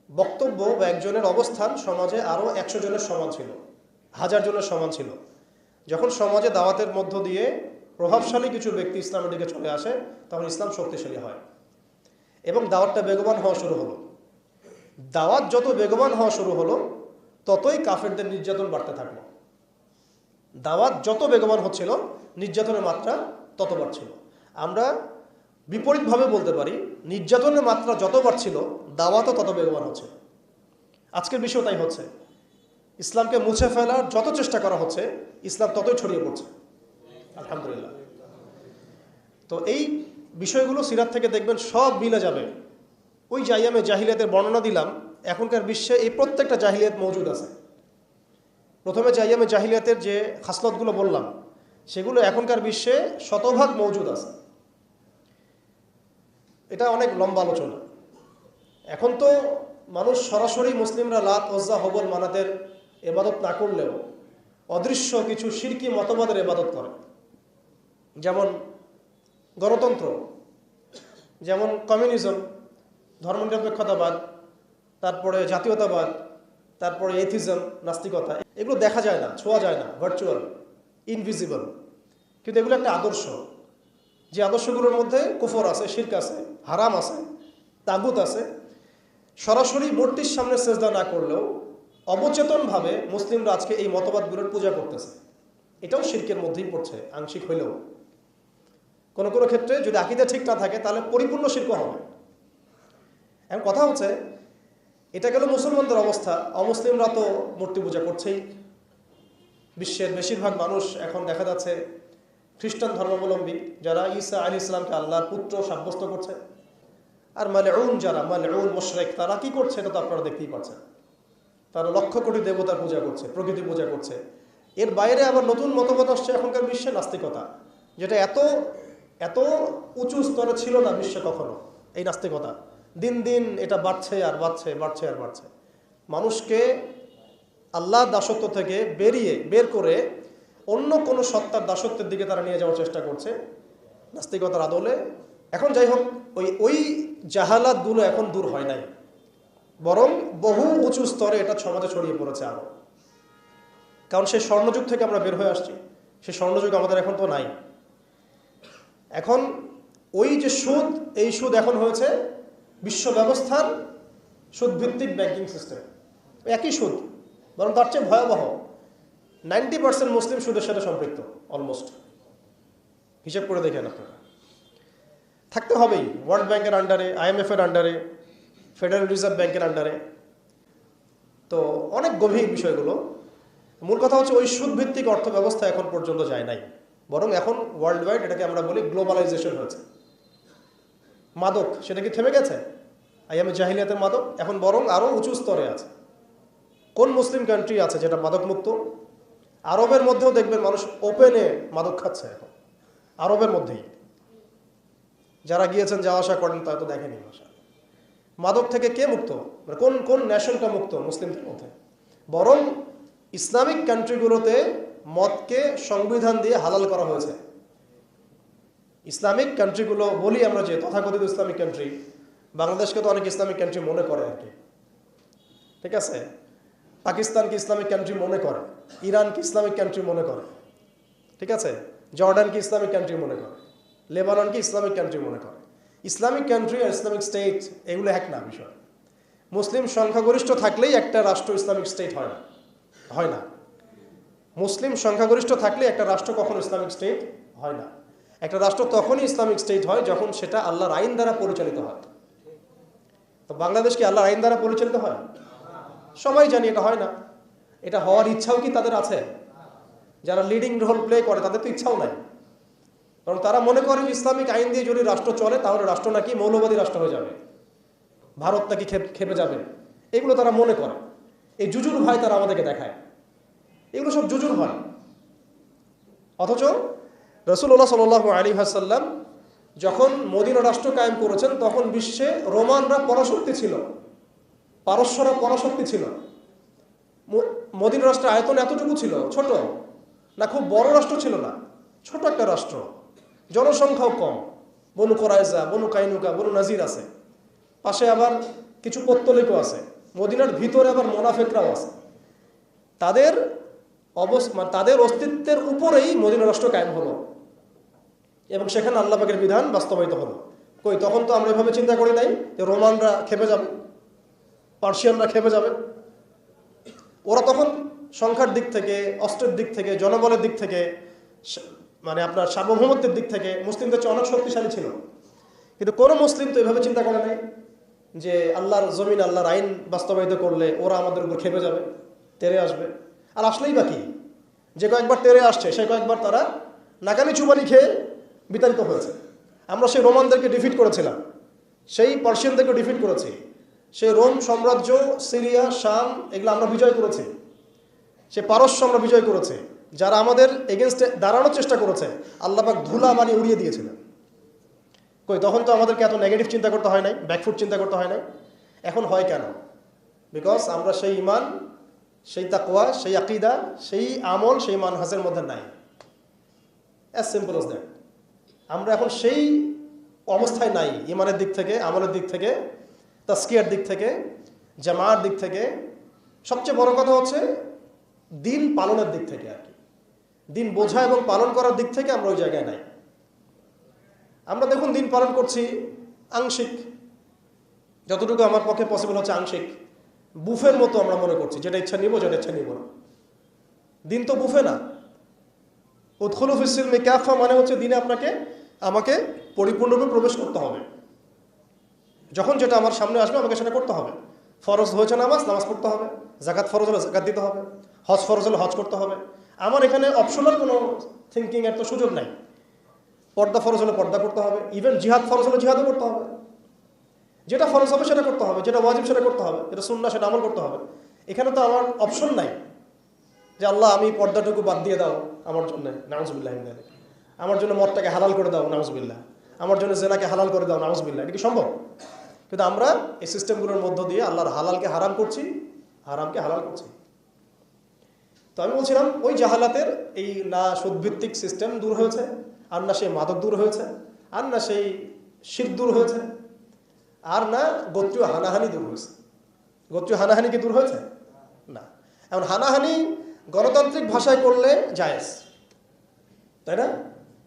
বক্তব্য বা একজনের অবস্থান সমাজে আরও 100 জনের সমান ছিল, 1000 জনের সমান ছিল। যখন সমাজে দাওয়াতের মধ্য দিয়ে প্রভাবশালী কিছু ব্যক্তি ইসলামের দিকে চলে আসে, তখন ইসলাম শক্তিশালী হয় এবং দাওয়াতটা বেগবান হওয়া শুরু হলো। দাওয়াত যত বেগবান হওয়া শুরু হলো, ততই কাফেরদের নির্যাতন বাড়তে থাকলো। দাওয়াত যত বেগবান হচ্ছিল, নির্যাতনের মাত্রা তত বাড়ছিল। আমরা বিপরীতভাবে বলতে পারি, নির্যাতনের মাত্রা যত বাড়ছিল, দাওয়াতও তত বেগবান হচ্ছে। আজকের বিষয় তাই হচ্ছে। ইসলামকে মুছে ফেলার যত চেষ্টা করা হচ্ছে, ইসলাম ততই ছড়িয়ে পড়ছে, আলহামদুলিল্লাহ। তো এই বিষয়গুলো সিরাত থেকে দেখবেন সব মিলে যাবে। ওই যে আইয়ামে জাহিলিয়াতের বর্ণনা দিলাম, এখনকার বিশ্বে এই প্রত্যেকটা জাহিলিয়াত মজুদ আছে। প্রথমে যে আইয়ামে জাহিলিয়াতের যে খাসলতগুলো বললাম, সেগুলো এখনকার বিশ্বে শতভাগ মজুদ আছে। এটা অনেক লম্বা আলোচনা। এখন তো মানুষ সরাসরি মুসলিমরা লাত, ওজ্জা, হবল, মানাতের ইবাদত না করলেও অদৃশ্য কিছু শিরকি মতবাদের ইবাদত করে। যেমন গণতন্ত্র, যেমন কমিউনিজম, ধর্মনিরপেক্ষতাবাদ, তারপরে জাতীয়তাবাদ, তারপরে এথিজম, নাস্তিকতা। এগুলো দেখা যায় না, ছোঁয়া যায় না, ভার্চুয়াল, ইনভিজিবল, কিন্তু এগুলো একটা আদর্শ। যে আদর্শগুলোর মধ্যে কুফর আছে, শিরক আছে, হারাম আছে, তাগুত আছে। সরাসরি মূর্তির সামনে সেজদা না করলেও অবচেতনভাবে মুসলিমরা আজকে এই মতবাদগুলোর পূজা করতেছে। এটাও শিরকের মধ্যেই পড়ছে, আংশিক হইলেও। কোনো কোনো ক্ষেত্রে যদি আকীদা ঠিক না থাকে, তাহলে পরিপূর্ণ শিরক হবে। এখন কথা হচ্ছে, এটা গেল মুসলমানদের অবস্থা। অমুসলিমরা তো মূর্তি পূজা করছেই। বিশ্বের বেশিরভাগ মানুষ এখন দেখা যাচ্ছে খ্রিস্টান ধর্মাবলম্বী, যারা ঈসা আলাইহিস সালামকে আল্লাহর পুত্র সাব্যস্ত করছে। আর মালউন যারা, মালউন মুশরিক, তারা কি করছে এটা তো আপনারা দেখতেই পাচ্ছেন। তারা লক্ষ কোটি দেবতার পূজা করছে, প্রকৃতি পূজা করছে। এর বাইরে আবার নতুন মতবাদ আসছে এখনকার বিশ্বে, নাস্তিকতা, যেটা এত এত উঁচু স্তরে ছিল না বিশ্বে কখনো। এই নাস্তিকতা দিন দিন এটা বাড়ছে আর বাড়ছে, বাড়ছে আর বাড়ছে। মানুষকে আল্লাহর দাসত্ব থেকে বের করে অন্য কোনো সত্তার দাসত্বের দিকে তারা নিয়ে যাওয়ার চেষ্টা করছে নাস্তিকতার আদলে। এখন যাই হোক, ওই জাহালাতগুলো এখন দূর হয় নাই, বরং বহু উঁচু স্তরে এটা সমাজে ছড়িয়ে পড়েছে আরো। কারণ সেই স্বর্ণযুগ থেকে আমরা বের হয়ে আসছি, সেই স্বর্ণযুগ আমাদের এখন তো নাই। এখন ওই যে সুদ, এই সুদ এখন হয়েছে বিশ্ব ব্যবস্থার সুদভিত্তিক ব্যাংকিং সিস্টেম। একই সুদ, বরং তার চেয়ে ভয়াবহ। 90% মুসলিম সুদের সাথে সম্পৃক্ত, অলমোস্ট। হিসেব করে দেখেন আপনারা। থাকতে হবেই ওয়ার্ল্ড ব্যাংকের আন্ডারে, IMF এর আন্ডারে, ফেডারেল রিজার্ভ ব্যাংকের আন্ডারে। তো অনেক গভীর বিষয়গুলো। মূল কথা হচ্ছে, ওই সুদভিত্তিক অর্থ ব্যবস্থা এখন পর্যন্ত যায় নাই, বরং এখন ওয়ার্ল্ড ওয়াইড এটাকে আমরা বলি গ্লোবালাইজেশন হয়েছে। মাদক, সেটা কি থেমে গেছে? আইয়ামে জাহিলিয়াতের মাদক এখন বরং আরও উঁচু স্তরে আছে। কোন মুসলিম কান্ট্রি আছে যেটা মাদক মুক্ত? আরবের মধ্যেও দেখবেন মানুষ ওপেনে মাদক খাচ্ছে এখন, আরবের মধ্যেই। যারা গিয়েছেন, যাওয়া আসা করেন, তা তো দেখেনি। মাদক থেকে কে মুক্ত? মানে কোন কোন ন্যাশনটা মুক্ত মুসলিমদের মধ্যে? বরং ইসলামিক কান্ট্রিগুলোতে মদকে সংবিধান দিয়ে হালাল করা হয়েছে। ইসলামিক কান্ট্রিগুলো বলি আমরা, যে তথাকথিত ইসলামিক কান্ট্রি, বাংলাদেশকে তো অনেক ইসলামিক কান্ট্রি মনে করে আর কি, ঠিক আছে? পাকিস্তানকে ইসলামিক কান্ট্রি মনে করে, ইরানকে ইসলামিক কান্ট্রি মনে করে, ঠিক আছে? জর্ডানকে ইসলামিক কান্ট্রি মনে করে, লেবাননকে ইসলামিক কান্ট্রি মনে করে। ইসলামিক কান্ট্রি আর ইসলামিক স্টেট এগুলো এক না বিষয়। মুসলিম সংখ্যাগরিষ্ঠ থাকলেই একটা রাষ্ট্র ইসলামিক স্টেট হয় না, হয় না। মুসলিম সংখ্যাগরিষ্ঠ থাকলে একটা রাষ্ট্র কখনো ইসলামিক স্টেট হয় না। একটা রাষ্ট্র তখনই ইসলামিক স্টেট হয় যখন সেটা আল্লাহর আইন দ্বারা পরিচালিত হয়। তো বাংলাদেশ কি আল্লাহর আইন দ্বারা পরিচালিত হয়? সবাই জানি এটা হয় না। এটা হওয়ার ইচ্ছাও কি তাদের আছে? যারা লিডিং রোল প্লে করে তাদের তো ইচ্ছাও নাই, কারণ তারা মনে করে ইসলামিক আইন দিয়ে যদি রাষ্ট্র চলে, তাহলে রাষ্ট্র নাকি মৌলবাদী রাষ্ট্র হয়ে যাবে, ভারত নাকি খেপে যাবে। এগুলো তারা মনে করে। এই জুজুর ভয় তারা আমাদেরকে দেখায়। এগুলো সব জুজুর ভয়। অথচ রাসূলুল্লাহ সাল্লাল্লাহু আলাইহি ওয়াসাল্লাম যখন মদিনা রাষ্ট্র কায়েম করেছেন, তখন বিশ্বে রোমানরা পরাশক্তি ছিল, পারস্যরা পরাশক্তি ছিল। মদিনা রাষ্ট্রের আয়তন এতটুকু ছিল, ছোট না, খুব বড় রাষ্ট্র ছিল না, ছোট একটা রাষ্ট্র, জনসংখ্যাও কম। বনু কোরাইজা, বনু কাইনুকা, বনু নাজির আছে, পাশে আবার কিছু পত্তলিকও আছে। মদিনার ভিতরে আবার মুনাফিকরাও আছে। তাদের তাদের অস্তিত্বের উপরেই মদিনা রাষ্ট্র কায়েম হলো এবং সেখানে আল্লাহ পাকের বিধান বাস্তবায়িত হলো। কই তখন তো আমরা এভাবে চিন্তা করি নাই যে রোমানরা খেপে যাবে, পার্সিয়ানরা খেপে যাবে। ওরা তখন সংখ্যার দিক থেকে, অস্ত্রের দিক থেকে, জনবলের দিক থেকে, মানে আপনার সার্বভৌমত্বের দিক থেকে মুসলিমদের চেয়ে অনেক শক্তিশালী ছিল। কিন্তু কোনো মুসলিম তো এভাবে চিন্তা করে নাই যে আল্লাহর জমিন, আল্লাহর আইন বাস্তবায়িত করলে ওরা আমাদের উপর খেপে যাবে, তেরে আসবে। আর আসলেই বাকি যে কয়েকবার তেরে আসছে সে কয়েকবার তারা নাকানি চুবানি খেয়ে বিতাড়িত হয়েছে। আমরা সেই রোমানদেরকে ডিফিট করেছিলাম, সেই পার্সিয়ানদেরকে ডিফিট করেছি, সেই রোম সাম্রাজ্য, সিরিয়া, শাম এগুলো আমরা বিজয় করেছি, সে পারস্য আমরা বিজয় করেছি। যারা আমাদের এগেনস্টে দাঁড়ানোর চেষ্টা করেছে আল্লাহ পাক ধুলা বানিয়ে উড়িয়ে দিয়েছিলেন। কই তখন তো আমাদেরকে এত নেগেটিভ চিন্তা করতে হয় নাই, ব্যাকফুট চিন্তা করতে হয় নাই। এখন হয় কেন? বিকজ আমরা সেই ইমান, সেই তাকওয়া, সেই আকীদা, সেই আমল, সেই মানহাজের মধ্যে নাই। As simple as that. আমরা এখন সেই অবস্থায় নাই, ইমানের দিক থেকে, আমলের দিক থেকে, তাসকিয়ার দিক থেকে, জামার দিক থেকে। সবচেয়ে বড় কথা হচ্ছে দিন পালনের দিক থেকে আর কি, দিন বোঝা এবং পালন করার দিক থেকে আমরা ওই জায়গায় নাই। আমরা দেখুন দিন পালন করছি আংশিক, যতটুকু আমার পক্ষে পসিবল হচ্ছে আংশিক, বুফের মতো আমরা মনে করছি, যেটা ইচ্ছা নিব, যেটা ইচ্ছা নিব না। দিন তো বুফে না। উদখুলু ফিস সিলমি কাফা মানে হচ্ছে দিনে আমাকে পরিপূর্ণরূপে প্রবেশ করতে হবে। যখন যেটা আমার সামনে আসবে আমাকে সেটা করতে হবে। ফরজ হয়েছে নামাজ পড়তে হবে, জাকাত ফরজ হলে জাকাত দিতে হবে, হজ ফরজ হলে হজ করতে হবে। আমার এখানে অপশনাল কোনো থিঙ্কিং এর তো সুযোগ নাই। পর্দা ফরজ হলে পর্দা করতে হবে, ইভেন জিহাদ ফরজ হলে জিহাদও করতে হবে। যেটা ফরজ হবে সেটা করতে হবে, যেটা ওয়াজিব সেটা করতে হবে, যেটা সুন্নাহ সেটা আমল করতে হবে। এখানে তো আমার অপশন নাই যে আল্লাহ আমি পর্দাটুকু বাদ দিয়ে দাও আমার জন্য, নাউজুবিল্লাহ, আমার জন্য মদটাকে হালাল করে দাও, নাউজুবিল্লাহ, আমার জন্য জেনাকে হালাল করে দাও, নাউজুবিল্লাহ। এটা কি সম্ভব? কিন্তু আমরা এই সিস্টেমগুলোর মধ্য দিয়ে আল্লাহর হালালকে হারাম করছি, হারামকে হালাল করছি। তো আমি বলছিলাম ওই জাহালাতের এই না সুদভিত্তিক সিস্টেম দূর হয়েছে, আর না সেই মাদক দূর হয়েছে, আর না সেই শিরক দূর হয়েছে, আর না গোত্রীয় হানাহানি দূর হয়েছে। গোত্রীয় হানাহানি কি দূর হয়েছে? না। এখন হানাহানি গণতান্ত্রিক ভাষায় করলে জায়েজ, তাই না?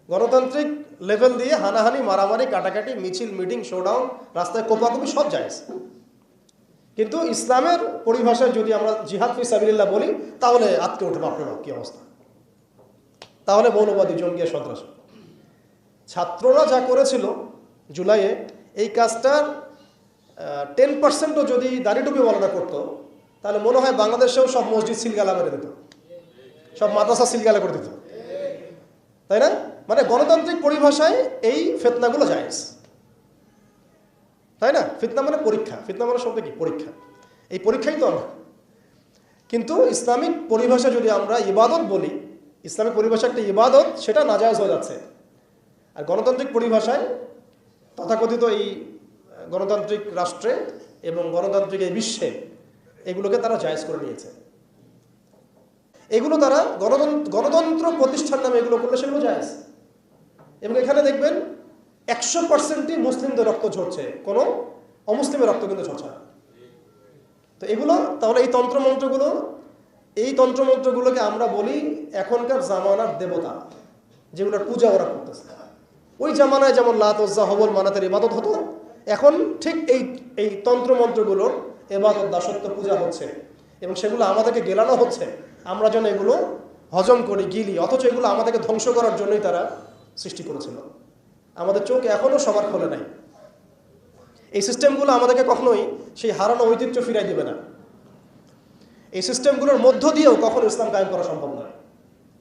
গণতান্ত্রিক লেভেল দিয়ে হানাহানি, মারামারি, কাটাকাটি, মিছিল, মিটিং, শোডাউন, রাস্তায় কোপাকুপি সব জায়েজ। কিন্তু ইসলামের পরিভাষায় যদি আমরা জিহাদ ফি সাবিলিল্লাহ বলি তাহলে আটকে উঠে বাপরে বাপ কি অবস্থা, তাহলে মৌলবাদী, জঙ্গি, সন্ত্রাসী। ছাত্ররা যা করেছিল জুলাইয়ে, এই কাজটার 10%ও যদি দাড়িটুপি বলাটা করতো তাহলে মনে হয় বাংলাদেশেও সব মসজিদ সিলগালা করে দিত, সব মাদ্রাসা সিলগালা করে দিত, তাই না? মানে গণতান্ত্রিক পরিভাষায় এই ফিতনাগুলো জায়েজ, তাই না? ফিতনা মানে পরীক্ষা, ফিতনা মানে শব্দ কি? পরীক্ষা। এই পরীক্ষাই তো আমরা। কিন্তু ইসলামিক পরিভাষা যদি আমরা ইবাদত বলি, ইসলামিক পরিভাষা একটা ইবাদত, সেটা নাজায়েজ হয়ে যাচ্ছে। আর গণতান্ত্রিক পরিভাষায় তথাকথিত এই গণতান্ত্রিক রাষ্ট্রে এবং গণতান্ত্রিক এই বিশ্বে এগুলোকে তারা জায়েজ করে নিয়েছে। এগুলো তারা গণতন্ত্র প্রতিষ্ঠান নামে এগুলো করলে সেগুলো জায়েজ। এবং এখানে দেখবেন 100%ই মুসলিমদের রক্ত ঝরছে, কোনো অমুসলিমের রক্ত কিন্তু ঝরছে না। তো এগুলো তাহলে এই তন্ত্রমন্ত্রগুলোকে আমরা বলি এখনকার জামানার দেবতা, যেগুলোর পূজা ওরা করতেছে। ওই জামানায় যেমন লাত, উজ্জা, হবল, মানাতের ইবাদত হতো, এখন ঠিক এই তন্ত্রমন্ত্রগুলোর ইবাদত, দাসত্ব, পূজা হচ্ছে এবং সেগুলো আমাদেরকে গেলানো হচ্ছে। আমরা যেন এগুলো হজম করি, গিলি, অথচ এগুলো আমাদেরকে ধ্বংস করার জন্যই তারা সৃষ্টি করেছিল। আমাদের চোখ এখনো সবার খোলে নাই। এই সিস্টেমগুলো আমাদেরকে কখনোই সেই হারানো ঐতিহ্য ফিরাই দিবে না। এই সিস্টেমগুলোর মধ্য দিয়েও কখনো ইসলাম কায়েম করা সম্ভব নয়।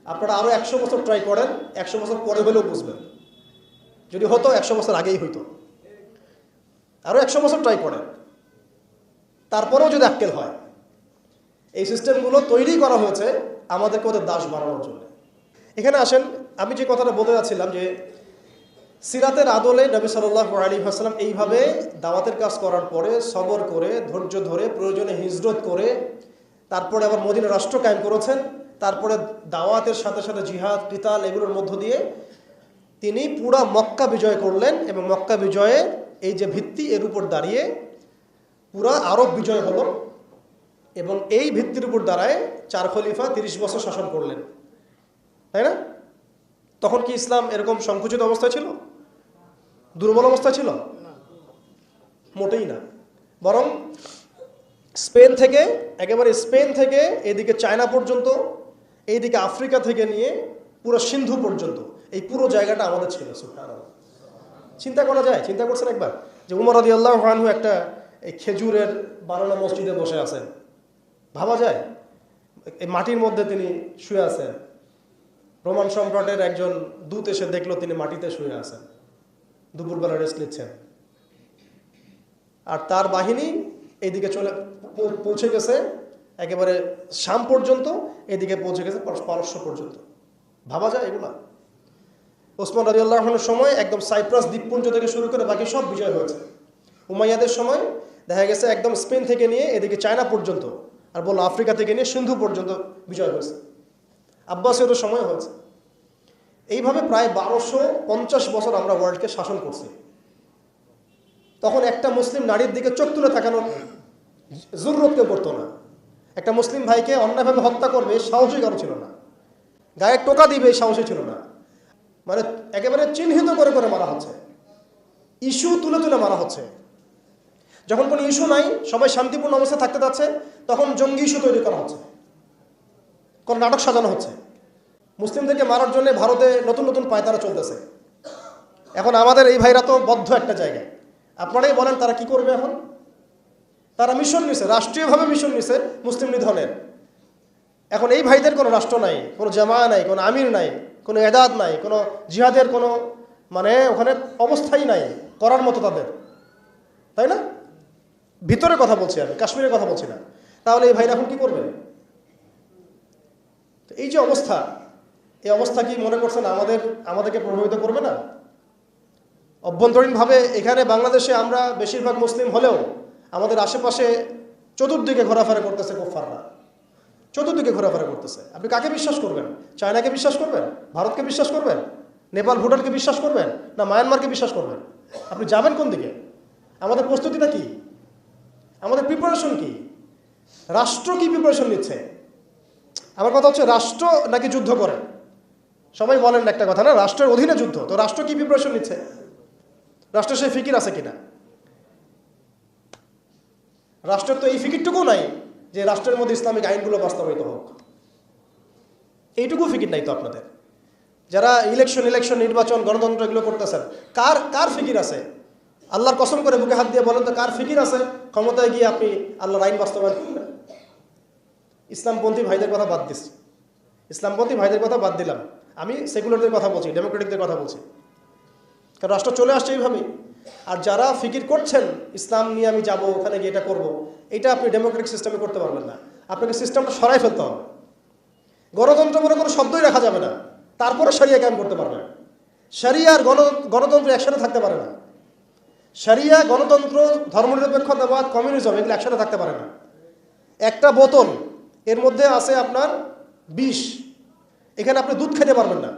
আপনারা আরো 100 বছর ট্রাই করেন, 100 বছর পরে হলেও বুঝবেন। যদি হতো 100 বছর আগেই হইতো। আরো 100 বছর ট্রাই করেন, তারপরেও যদি আক্কেল হয়। এই সিস্টেমগুলো তৈরি করা হয়েছে আমাদেরকে ওদের দাস বানানোর জন্য। এখানে আসেন, আমি যে কথাটা বলতে যাচ্ছিলাম যে সিরাতের আদলে নবী সাল্লাল্লাহু আলাইহি ওয়াসাল্লাম এইভাবে দাওয়াতের কাজ করার পরে সবর করে, ধৈর্য ধরে, প্রয়োজনে হিজরত করে, তারপরে আবার মদিনা রাষ্ট্র কায়েম করেছেন। তারপরে দাওয়াতের সাথে সাথে জিহাদ, কিতাল এগুলোর মধ্য দিয়ে তিনি পুরা মক্কা বিজয় করলেন এবং মক্কা বিজয়ের এই যে ভিত্তি, এর উপর দাঁড়িয়ে পুরা আরব বিজয় হলো এবং এই ভিত্তির উপর দাঁড়ায় 4 খলিফা 30 বছর শাসন করলেন, তাই না? তখন কি ইসলাম এরকম সংকুচিত অবস্থায় ছিল, দুর্বল অবস্থায় ছিল? মোটেই না। বরং স্পেন থেকে এদিকে চায়না পর্যন্ত, এইদিকে আফ্রিকা থেকে নিয়ে পুরো সিন্ধু পর্যন্ত এই পুরো জায়গাটা আমাদের ছিল। সুবহানাল্লাহ। চিন্তা করা যায়? চিন্তা করছেন একবার যে উমর রাদিয়াল্লাহু আনহু একটা এই খেজুরের বানানো মসজিদে বসে আছেন? ভাবা যায়? এই মাটির মধ্যে তিনি শুয়ে আছেন। রোমান সম্রাটের একজন দূত এসে দেখলো তিনি মাটিতে শুয়ে আছেন, দুপুরবেলা রেস্ট নিচ্ছেন। আর তার বাহিনী এইদিকে পৌঁছে গেছে একেবারে শাম পর্যন্ত, এদিকে পৌঁছে গেছে পারস্য পর্যন্ত। ভাবা যায় এগুলা? ওসমান রাদিয়াল্লাহু আনহুর সময় একদম সাইপ্রাস দ্বীপপুঞ্জ থেকে শুরু করে বাকি সব বিজয় হয়েছে। উমাইয়াদের সময় দেখা গেছে একদম স্পেন থেকে নিয়ে এদিকে চায়না পর্যন্ত, আর বললো আফ্রিকা থেকে নিয়ে সিন্ধু পর্যন্ত বিজয় হয়েছে। আব্বাসীয়দের সময় হয়েছে। এইভাবে প্রায় 1250 বছর আমরা ওয়ার্ল্ডকে শাসন করছি। তখন একটা মুসলিম নারীর দিকে চোখ তুলে তাকানোর জরুরত কেউ করতো না। একটা মুসলিম ভাইকে অন্যায়ভাবে হত্যা করবে সাহসী কারো ছিল না, গায়ে টোকা দিবে সাহসী ছিল না। মানে একেবারে চিহ্নিত করে করে মারা হচ্ছে, ইস্যু তুলে তুলে মারা হচ্ছে। যখন কোনো ইস্যু নাই, সবাই শান্তিপূর্ণ অবস্থায় থাকতে যাচ্ছে, তখন জঙ্গি ইস্যু তৈরি করা হচ্ছে, কোন নাটক সাজানো হচ্ছে। মুসলিমদেরকে মারার জন্য ভারতে নতুন নতুন পায়তারা চলতেছে। এখন আমাদের এই ভাইরা তো বদ্ধ একটা জায়গায়। আপনারাই বলেন তারা কি করবে এখন? তারা মিশন নিছে, রাষ্ট্রীয়ভাবে মিশন নিছে মুসলিম নিধনের। এখন এই ভাইদের কোনো রাষ্ট্র নাই, কোনো জামা নাই, কোনো আমির নাই, কোনো এদাদ নাই, কোনো জিহাদের কোনো মানে ওখানে অবস্থাই নাই করার মতো তাদের, তাই না? ভিতরে কথা বলছি আমি, কাশ্মীরের কথা বলছি না। তাহলে এই ভাইরা এখন কি করবে? এই যে অবস্থা, এই অবস্থা কি মনে করছেন আমাদেরকে প্রভাবিত করবে না? অভ্যন্তরীণভাবে এখানে বাংলাদেশে আমরা বেশিরভাগ মুসলিম হলেও আমাদের আশেপাশে চতুর্দিকে ঘোরাফেরা করতেছে কুফফাররা, চতুর্দিকে ঘোরাফেরা করতেছে। আপনি কাকে বিশ্বাস করবেন? চায়নাকে বিশ্বাস করবেন? ভারতকে বিশ্বাস করবেন? নেপাল ভুটানকে বিশ্বাস করবেন? না মায়ানমারকে বিশ্বাস করবেন? আপনি যাবেন কোন দিকে? আমাদের প্রস্তুতিটা কি? আমাদের প্রিপারেশন কি? রাষ্ট্র কি প্রিপারেশন নিচ্ছে? আমার কথা হচ্ছে রাষ্ট্র নাকি যুদ্ধ করে? সবাই বলেন একটা কথা না, রাষ্ট্রের অধীনে যুদ্ধ। তো রাষ্ট্র কি প্রিপারেশন নিচ্ছে? রাষ্ট্রের সেই ফিকির আছে কিনা? রাষ্ট্রের তো এই ফিকিরটুকু নাই যে রাষ্ট্রের মধ্যে ইসলামিক আইনগুলো বাস্তবায়িত হোক। এইটুকু ফিকির নাই তো আপনাদের। যারা ইলেকশন নির্বাচন গণতন্ত্র এগুলো করতেছেন, কার ফিকির আছে? আল্লাহর কসম করে বুকে হাত দিয়ে বলেন তো কার ফিকির আছে ক্ষমতায় গিয়ে আপনি আল্লাহর আইন বাস্তবায়ন করবেন? ইসলামপন্থী ভাইদের কথা বাদ দিচ্ছি, ইসলামপন্থী ভাইদের কথা বাদ দিলাম, আমি সেকুলারদের কথা বলছি, ডেমোক্রেটিকদের কথা বলছি। কারণ রাষ্ট্র চলে আসছে এইভাবেই। আর যারা ফিকির করছেন ইসলাম নিয়ে আমি যাব, ওখানে গিয়ে এটা করবো, এটা আপনি ডেমোক্রেটিক সিস্টেমে করতে পারবেন না। আপনাকে সিস্টেমটা সরাই ফেলতে হবে। গণতন্ত্র বলে কোনো শব্দই রাখা যাবে না, তারপরে শরিয়া কায়েম করতে পারবেন। শরিয়া আর গণতন্ত্র একসাথে থাকতে পারে না। শরিয়া, গণতন্ত্র, ধর্মনিরপেক্ষতাবাদ, কমিউনিজম এগুলো একসাথে থাকতে পারে না। একটা বোতল, এর মধ্যে আছে আপনার বিষ, এখানে আপনি দুধ খেতে পারবেন না।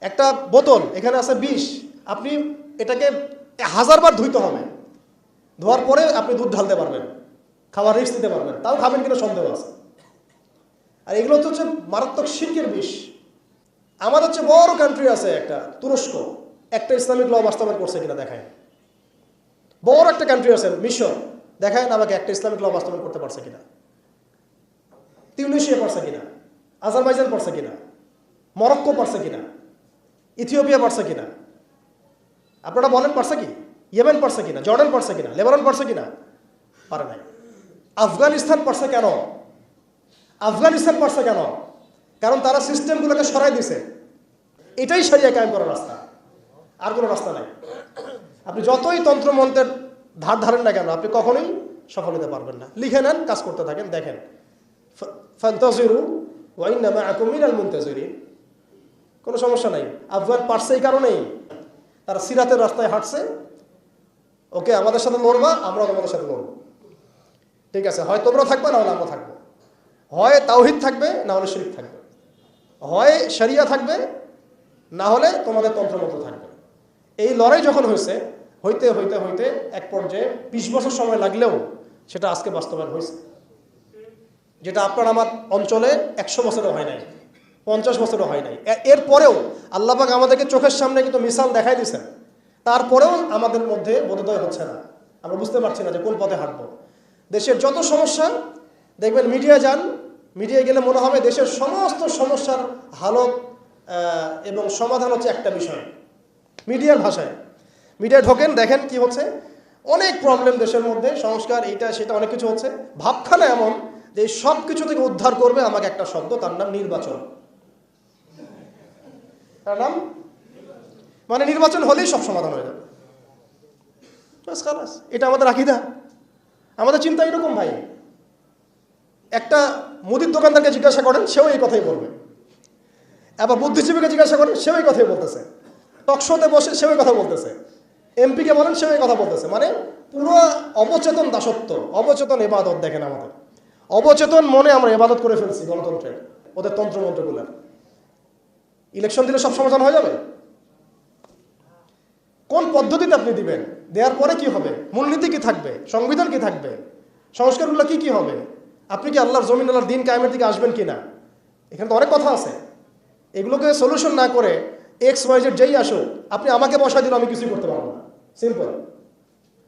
একটা বোতল, এখানে আছে বিষ, আপনি এটাকে 1000 বার ধুইতে হবে, ধোয়ার পরে আপনি দুধ ঢালতে পারবেন, খাওয়ার রিস্ক দিতে পারবেন, তাও খাবেন কিনা সন্দেহ আছে। আর এগুলো তো হচ্ছে মারাত্মক শিরকের বিষ। আমাদের হচ্ছে বড় কান্ট্রি আছে একটা তুরস্ক, একটা ইসলামিক ল বাস্তবায়ন করছে কিনা দেখায়। বড় একটা কান্ট্রি আছে মিশর, দেখায় না আমাকে একটা ইসলামিক ল বাস্তবায়ন করতে পারছে কিনা। তিউনিসিয়া পারছে কিনা, আজারবাইজান পারছে কিনা, মরক্কো পারছে কিনা, ইথিওপিয়া পারছে কিনা? আপনারা বলেন পারছে কি? ইয়েমেন পারছে কিনা, জর্ডান পারছে কিনা, লেবানন পারছে কিনা? পারে নাই। আফগানিস্তান পারছে কেন? আফগানিস্তান পারছে কেন? কারণ তারা সিস্টেমগুলোকে সরাই দিছে। এটাই শরিয়া কায়েম করার রাস্তা, আর কোনো রাস্তা নাই। আপনি যতই তন্ত্রমন্ত্রের ধার ধারেন না কেন, আপনি কখনোই সফল হতে পারবেন না। লিখে নেন, কাজ করতে থাকেন, দেখেন। ফান্তাজিরু ওয়া ইন্না মাআকুম মিনাল মুনতাজিরিন। কোনো সমস্যা নাই। আফগান পারছে এই কারণেই, তারা সিরাতের রাস্তায় হাঁটছে। ওকে, আমাদের সাথে লড়বা, আমরা তোমাদের সাথে লড়বো। ঠিক আছে, হয় তোমরা থাকবে, না হলে আমরা থাকবো। হয় তাওহীদ থাকবে, না হলে শিরক থাকবে। হয় শরিয়া থাকবে, না হলে তোমাদের তন্ত্রমন্ত্র থাকবে। এই লড়াই যখন হইতে হইতে এক পর্যায়ে 20 বছর সময় লাগলেও সেটা আজকে বাস্তবায়ন হয়েছে। যেটা আপনার আমার অঞ্চলে 100 বছরও হয় নাই, 50 বছরও হয় নাই। এরপরেও আল্লাহ পাক আমাদেরকে চোখের সামনে কিন্তু মিসাল দেখাই দিয়েছেন, তারপরেও আমাদের মধ্যে বোধোদয় হচ্ছে না, আমরা বুঝতে পারছি না যে কোন পথে হাঁটবো। দেশের যত সমস্যা দেখবেন, মিডিয়া যান, মিডিয়ায় গেলে মনে হবে দেশের সমস্ত সমস্যার হালত এবং সমাধান হচ্ছে একটা বিষয়, মিডিয়ার ভাষায়। মিডিয়ায় ঢোকেন, দেখেন কি হচ্ছে, অনেক প্রবলেম দেশের মধ্যে, সংস্কার এইটা সেটা অনেক কিছু হচ্ছে। ভাবখানা এমন যে এই সব কিছু থেকে উদ্ধার করবে আমাকে একটা শব্দ, তার নাম নির্বাচন। তার নাম মানে নির্বাচন হলেই সব সমাধান হয়ে যাবে, বাস খালাস। এটা আমাদের আকীদা, আমাদের চিন্তা এরকম ভাই। একটা মুদির দোকানদারকে জিজ্ঞাসা করেন, সেও এই কথাই বলবে। আবার বুদ্ধিজীবীকে জিজ্ঞাসা করেন, সেও এই কথাই বলতেছে। টকশোতে বসে সেও এই কথা বলতেছে। এমপিকে বলেন, সেও এই কথা বলতেছে। মানে পুরো অবচেতন দাসত্ব, অবচেতন ইবাদত। দেখেন আমাদের অবচেতন মনে আমরা ইবাদত করে ফেলছি গণতন্ত্রে, ওদের তন্ত্রমন্ত্রগুলোর। ইলেকশন দিলে সব সমাধান হয়ে যাবে? কোন পদ্ধতিতে আপনি দিবেন? দেওয়ার পরে কি হবে? মূলনীতি কি থাকবে? সংবিধান কি থাকবে? সংস্কারগুলো কি কি হবে? আপনি কি আল্লাহর জমিন, আল্লাহর দিন কায়েমের দিকে আসবেন কি না? এখানে তো অনেক কথা আছে। এগুলোকে সলিউশন না করে XYZ যেই আসুক, আপনি আমাকে বসায় দিলে আমি কিছুই করতে পারবো না। সিম্পল,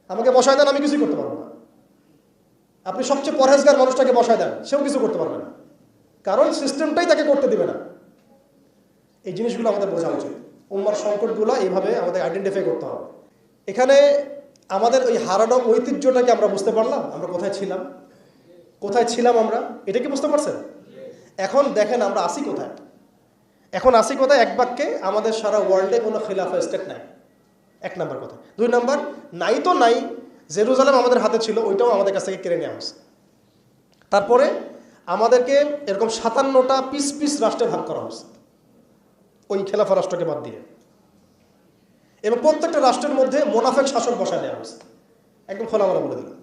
আমাকে বসায় দেন, আমি কিছুই করতে পারবো না। আপনি সবচেয়ে পরহেজগার মানুষটাকে বসায় দেন, সেও কিছু করতে পারবে না, কারণ সিস্টেমটাই তাকে করতে দিবে না। এই জিনিসগুলো আমাদের বোঝা উচিত। উম্মার সংকটগুলো এইভাবে আমাদের আইডেন্টিফাই করতে হবে। এখানে আমাদের ওই হারানো ঐতিহ্যটাকে আমরা বুঝতে পারলাম, আমরা কোথায় ছিলাম, কোথায় ছিলাম আমরা, এটা কি বুঝতে পারছেন? এখন দেখেন আমরা আসি কোথায়। এখন আসি কোথায়? এক বাক্যে, আমাদের সারা ওয়ার্ল্ডে কোনো খিলাফা স্টেট নাই, 1 নাম্বার কথা। 2 নাম্বার, নাই তো নাই, জেরুজালেম আমাদের হাতে ছিল, ওইটাও আমাদের কাছ থেকে কেড়ে নেওয়া হয়েছে। তারপরে আমাদেরকে এরকম 57টা পিস পিস রাষ্ট্রে ভাগ করা হয়েছে, ওই খেলাফা রাষ্ট্রকে বাদ দিয়ে। এবং প্রত্যেকটা রাষ্ট্রের মধ্যে মোনাফেক শাসক বসায় দেওয়া হয়েছে। একদম খোলামেলা বলে দিলাম,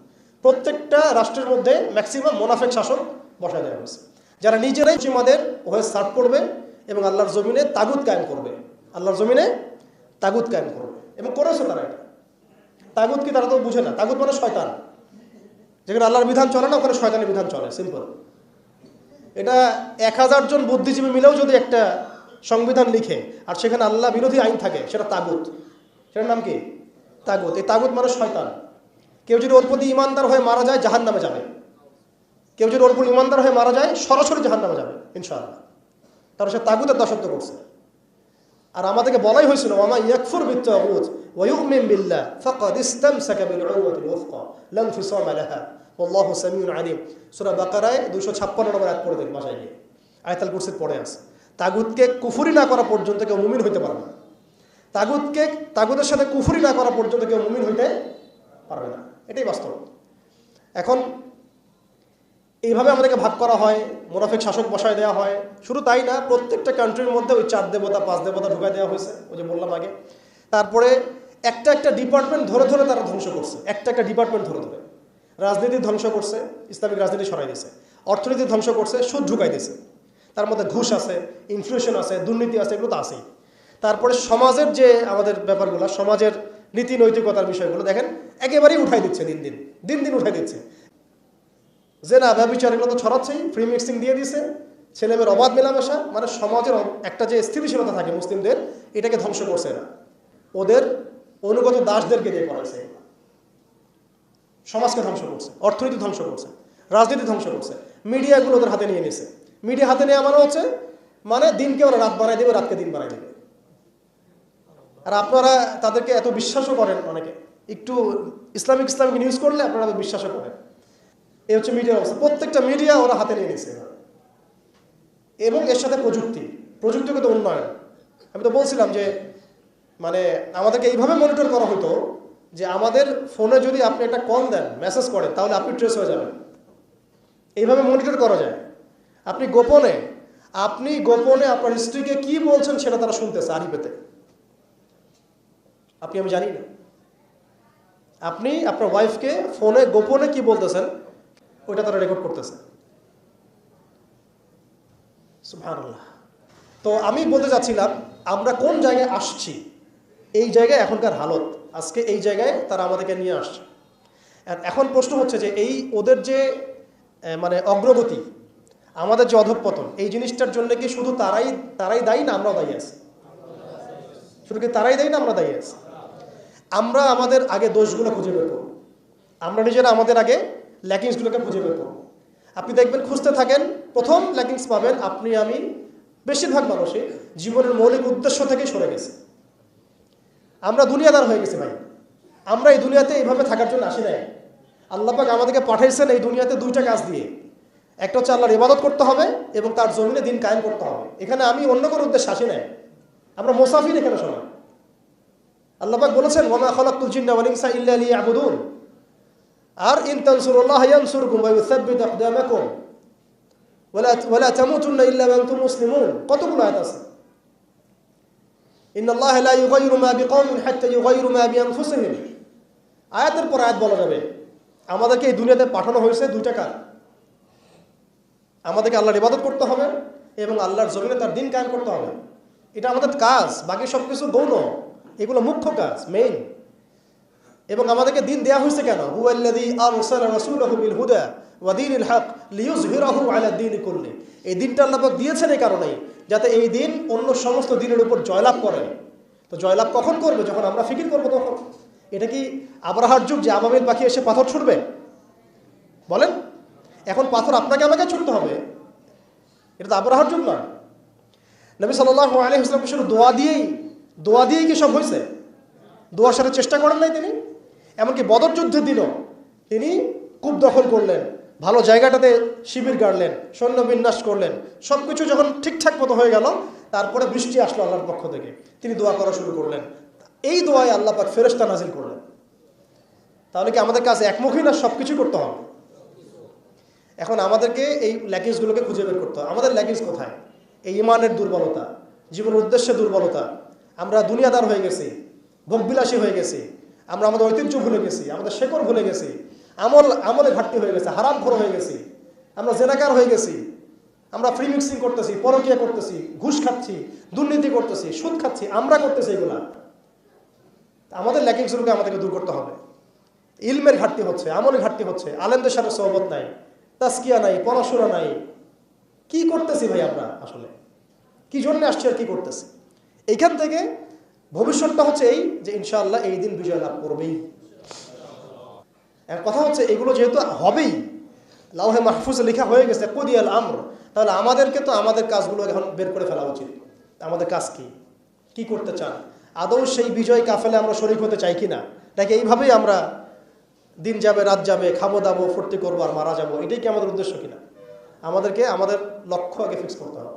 প্রত্যেকটা রাষ্ট্রের মধ্যে ম্যাক্সিমাম মোনাফেক শাসক বসায় দেওয়া হয়েছে, যারা নিজেরাই সীমাদের হয়ে সার্ভ করবে এবং আল্লাহর জমিনে তাগুত কায়েম করবে, আল্লাহর জমিনে তাগুত কায়েম করবে। এবং করেছে তারা এটা। তাগুত কি তারা তো বুঝে না, তাগুত মানে শয়তান। যেখানে আল্লাহর বিধান চলে না, ওখানে শয়তানের বিধান চলে, সিম্পল। এটা 1000 জন বুদ্ধিজীবী মিলেও যদি একটা সংবিধান লিখে আর সেখানে আল্লাহ বিরোধী আইন থাকে, সেটা তাগুত। সেটার নাম কি? তাগুত। এই তাগুত মানে শয়তান। কেউ যদি ওর প্রতি ইমানদার হয়ে মারা যায়, জাহান্নামে যাবে। কেউ যদি ওর প্রতি ইমানদার হয়ে মারা যায়, সরাসরি জাহান্নামে যাবে ইনশাআল্লাহ। তারা সে তাগুতের দাসত্ব করছে। আর আমাদেরকে বলাই হয়েছিল, ওয়ামা ইয়াকফুর বিত্তাগুত ওয়া ইউমিন বিল্লাহ ফাকাদ ইসতামসাকা বিল উরওয়াতিল ওয়াসকা লা ইনফিসামা লাহা ওয়াল্লাহু সামিউন আলিম। সূরা বাকারায় 256 নম্বর আয়াত পড়ে দেন বাসায় গিয়ে, আয়াতুল কুরসির পড়ে আছে। তাগুতকে কুফরি না করা পর্যন্ত কেউ মুমিন হইতে পারবে না। তাগুতের সাথে কুফরি না করা পর্যন্ত কেউ মুমিন হইতে পারবে না, এটাই বাস্তব। এখন এইভাবে আমাদেরকে ভাগ করা হয়, মোনাফিক শাসক বসায় দেওয়া হয়। শুধু তাই না, প্রত্যেকটা কান্ট্রির মধ্যে ওই 4 দেবতা 5 দেবতা ঢুকাই দেওয়া হয়েছে, ওই যে বললাম আগে। তারপরে একটা একটা ডিপার্টমেন্ট ধরে ধরে তারা ধ্বংস করছে, একটা একটা ডিপার্টমেন্ট ধরে ধরে। রাজনীতি ধ্বংস করছে, ইসলামিক রাজনীতি সরাই দিয়েছে। অর্থনীতি ধ্বংস করছে, সুদ ঢুকাই দিয়েছে। তার মধ্যে ঘুষ আছে, ইনফ্লেশন আছে, দুর্নীতি আছে, এগুলো তো আছেই। তারপরে সমাজের যে আমাদের ব্যাপারগুলো, সমাজের নীতি নৈতিকতার বিষয়গুলো দেখেন একেবারেই উঠাই দিচ্ছে, দিন দিন উঠাই দিচ্ছে। যে না, ব্যবচার এগুলো তো ছড়াচ্ছেই, ফ্রি মিক্সিং দিয়ে দিছে, ছেলেমেয়ের অবাধ মেলামেশা। মানে সমাজের একটা যে স্থিতিশীলতা থাকে মুসলিমদের, এটাকে ধ্বংস করছে এরা। ওদের অনুগত দাসদেরকে দিয়ে করাইছে, সমাজকে ধ্বংস করছে, অর্থনীতি ধ্বংস করছে, রাজনীতি ধ্বংস করছে। মিডিয়াগুলো ওদের হাতে নিয়ে নিছে। মিডিয়া হাতে নেওয়া মানে হচ্ছে, মানে দিনকে ওরা রাত বানাই দেবে, রাতকে দিন বানাই দেবে। আর আপনারা তাদেরকে এত বিশ্বাসও করেন, অনেকে একটু ইসলামিক নিউজ করলে আপনারা বিশ্বাসও করেন। এই হচ্ছে মিডিয়ার অবস্থা। প্রত্যেকটা মিডিয়া ওরা হাতে নিয়ে নিছে। এবং এর সাথে প্রযুক্তিগত উন্নয়ন। আমি তো বলছিলাম যে মানে আমাদেরকে এইভাবে মনিটর করা হতো যে আমাদের ফোনে যদি আপনি একটা কল দেন, মেসেজ করেন, তাহলে আপনি ট্রেস হয়ে যাবেন। এইভাবে মনিটর করা যায়। আপনি গোপনে আপনার স্ত্রীকে কি বলছেন সেটা তারা শুনতেছে আড়ি-পেতে। আমি জানি না। আপনি আপনার ওয়াইফকে ফোনে গোপনে কি বলতেছেন, ওইটা তারা রেকর্ড করতেছে। সুবহানাল্লাহ। তো আমি বলতে চাচ্ছিলাম, আমরা কোন জায়গায় আসছি, এই জায়গায় এখনকার হালত, আজকে এই জায়গায় তারা আমাদেরকে নিয়ে আসছে। এখন প্রশ্ন হচ্ছে যে এই ওদের যে মানে অগ্রগতি, আমাদের যে অধঃপতন, এই জিনিসটার জন্য কি শুধু তারাই দায়ী না আমরাও দায়ী আছি? শুধু কি তারাই দায়ী না আমরা দায়ী আছি? আমরা আমাদের আগে দোষগুলো খুঁজে বের করব। আমরা নিজেরা আমাদের আগে ল্যাকিংসগুলোকে খুঁজে বের করব। আপনি দেখবেন, খুঁজতে থাকেন, প্রথম ল্যাকিংস পাবেন আপনি, আমি, বেশিরভাগ মানুষই জীবনের মৌলিক উদ্দেশ্য থেকে সরে গেছে। আমরা দুনিয়াদার হয়ে গেছি ভাই। আমরা এই দুনিয়াতে এইভাবে থাকার জন্য আসি নাই। আল্লাহ পাক আমাদেরকে পাঠাইছেন এই দুনিয়াতে দুইটা কাজ দিয়ে। একটা হচ্ছে আল্লাহর ইবাদত করতে হবে এবং তার জমিনে দিন কায়েম করতে হবে। এখানে আমি অন্য কোনো উদ্দেশ্যে আসি নাই। আমরা মুসাফির এখানে সবাই। আল্লাহ পাক বলেছেন, ওয়া মা খালাকতুল জিন্না ওয়াল ইনসা ইল্লা লিয়াবুদুন। আর ইন তানসুরুল্লাহ ইয়ানসুরকুম ওয়া ইউসাব্বিত আকদামাকুম ওয়ালা তামুতুন্না ইল্লা ওয়া আনতুম মুসলিমুন। কতগুলো আয়াত আছে। ইন্নাল্লাহা লা ইউগাইয়িরু মা বিকওমিন হাত্তা ইউগাইয়িরু মা বিআনফুসিহিম। আয়াতের পর আয়াত বলা যাবে আমাদেরকে এই দুনিয়াতে পাঠানো হয়েছে দুইটা কাজ। আমাদেরকে আল্লাহর ইবাদত করতে হবে এবং আল্লাহর জমিনে তার দিন কায়েম করতে হবে। এটা আমাদের কাজ, বাকি সব কিছু গৌণ, এগুলো মুখ্য কাজ, মেইন। এবং আমাদেরকে দিন দেয়া হয়েছে কেন? হুয়াল্লাযী আরসালা রাসূলাহু বিল হুদা ওয়া দীনিল হক লিইয়ুযহিরাহু আলা দ্বীনি কুল্লি। এই দিনটা আল্লাহ পাক দিয়েছেন এই কারণেই যাতে এই দিন অন্য সমস্ত দিনের উপর জয়লাভ করে। তো জয়লাভ কখন করবে? যখন আমরা ফিকির করবো তখন। এটা কি আবরাহার যুগ যে আবাবিল পাখি এসে পাথর ছুটবে? বলেন, এখন পাথর আপনাকে আমাকে ছুটতে হবে? এটা তো আবরাহার যুগ নয়। নবী সাল্লাল্লাহু আলাইহি ওয়াসাল্লাম শুধু দোয়া দিয়েই কি সব হয়েছে? দোয়ার সাথে চেষ্টা করেন নাই তিনি? এমনকি বদর যুদ্ধের দিনও তিনি কূপ দখল করলেন, ভালো জায়গাটাতে শিবির গাড়লেন, সৈন্য বিন্যাস করলেন। সব কিছু যখন ঠিকঠাক মতো হয়ে গেল, তারপরে বৃষ্টি আসলো আল্লাহর পক্ষ থেকে, তিনি দোয়া করা শুরু করলেন। এই দোয়ায় আল্লাহ পাক ফেরেশতা নাজিল করলেন। তাহলে কি আমাদের কাছে একমুখী না সব কিছু করতে হবে? এখন আমাদেরকে এই ল্যাকিংসগুলোকে খুঁজে বের করতে হবে। আমাদের ল্যাকিংস কোথায়? এই ইমানের দুর্বলতা, জীবনের উদ্দেশ্যে দুর্বলতা। আমরা দুনিয়াদার হয়ে গেছি, ভোগবিলাসী হয়ে গেছি, আমরা আমাদের ঐতিহ্য ভুলে গেছি, আমাদের শেকড় ভুলে গেছি, আমলে ঘাটতি হয়ে গেছে, হারামখোর হয়ে গেছি, আমরা জেনাকার হয়ে গেছি, আমরা ফ্রি মিক্সিং করতেছি, পরকীয়া করতেছি, ঘুষ খাচ্ছি, দুর্নীতি করতেছি, সুদ খাচ্ছি, আমরা করতেছি এগুলা। আমাদের ল্যাকিংসগুলোকে আমাদেরকে দূর করতে হবে। ইলমের ঘাটতি হচ্ছে, আমলের ঘাটতি হচ্ছে, আলেমদের সাথে সোহবত নাই, তাসকিয়া নাই, পড়াশোনা নাই। কি করতেছি ভাই আমরা? আসলে কি জন্য আসছি আর কি করতেছি? এইখান থেকে ভবিষ্যৎটা হচ্ছে এই যে ইনশাআল্লাহ এই দিন বিজয় লাভ করবেই। এক কথা হচ্ছে এগুলো যেহেতু হবেই, লাউহে মাহফুজে লেখা হয়ে গেছে কুদিয়াল আমর, তাহলে আমাদেরকে তো আমাদের কাজগুলো এখন বের করে ফেলা উচিত। আমাদের কাজ কি করতে চান? আদৌ সেই বিজয় কাফেলে আমরা শরীক হতে চাই কিনা, নাকি এইভাবেই আমরা দিন যাবে রাত যাবে, খাবো দাবো, ফুর্তি করবো আর মারা যাবো, এটাই কি আমাদের উদ্দেশ্য কিনা? আমাদেরকে আমাদের লক্ষ্য আগে ফিক্স করতে হবে।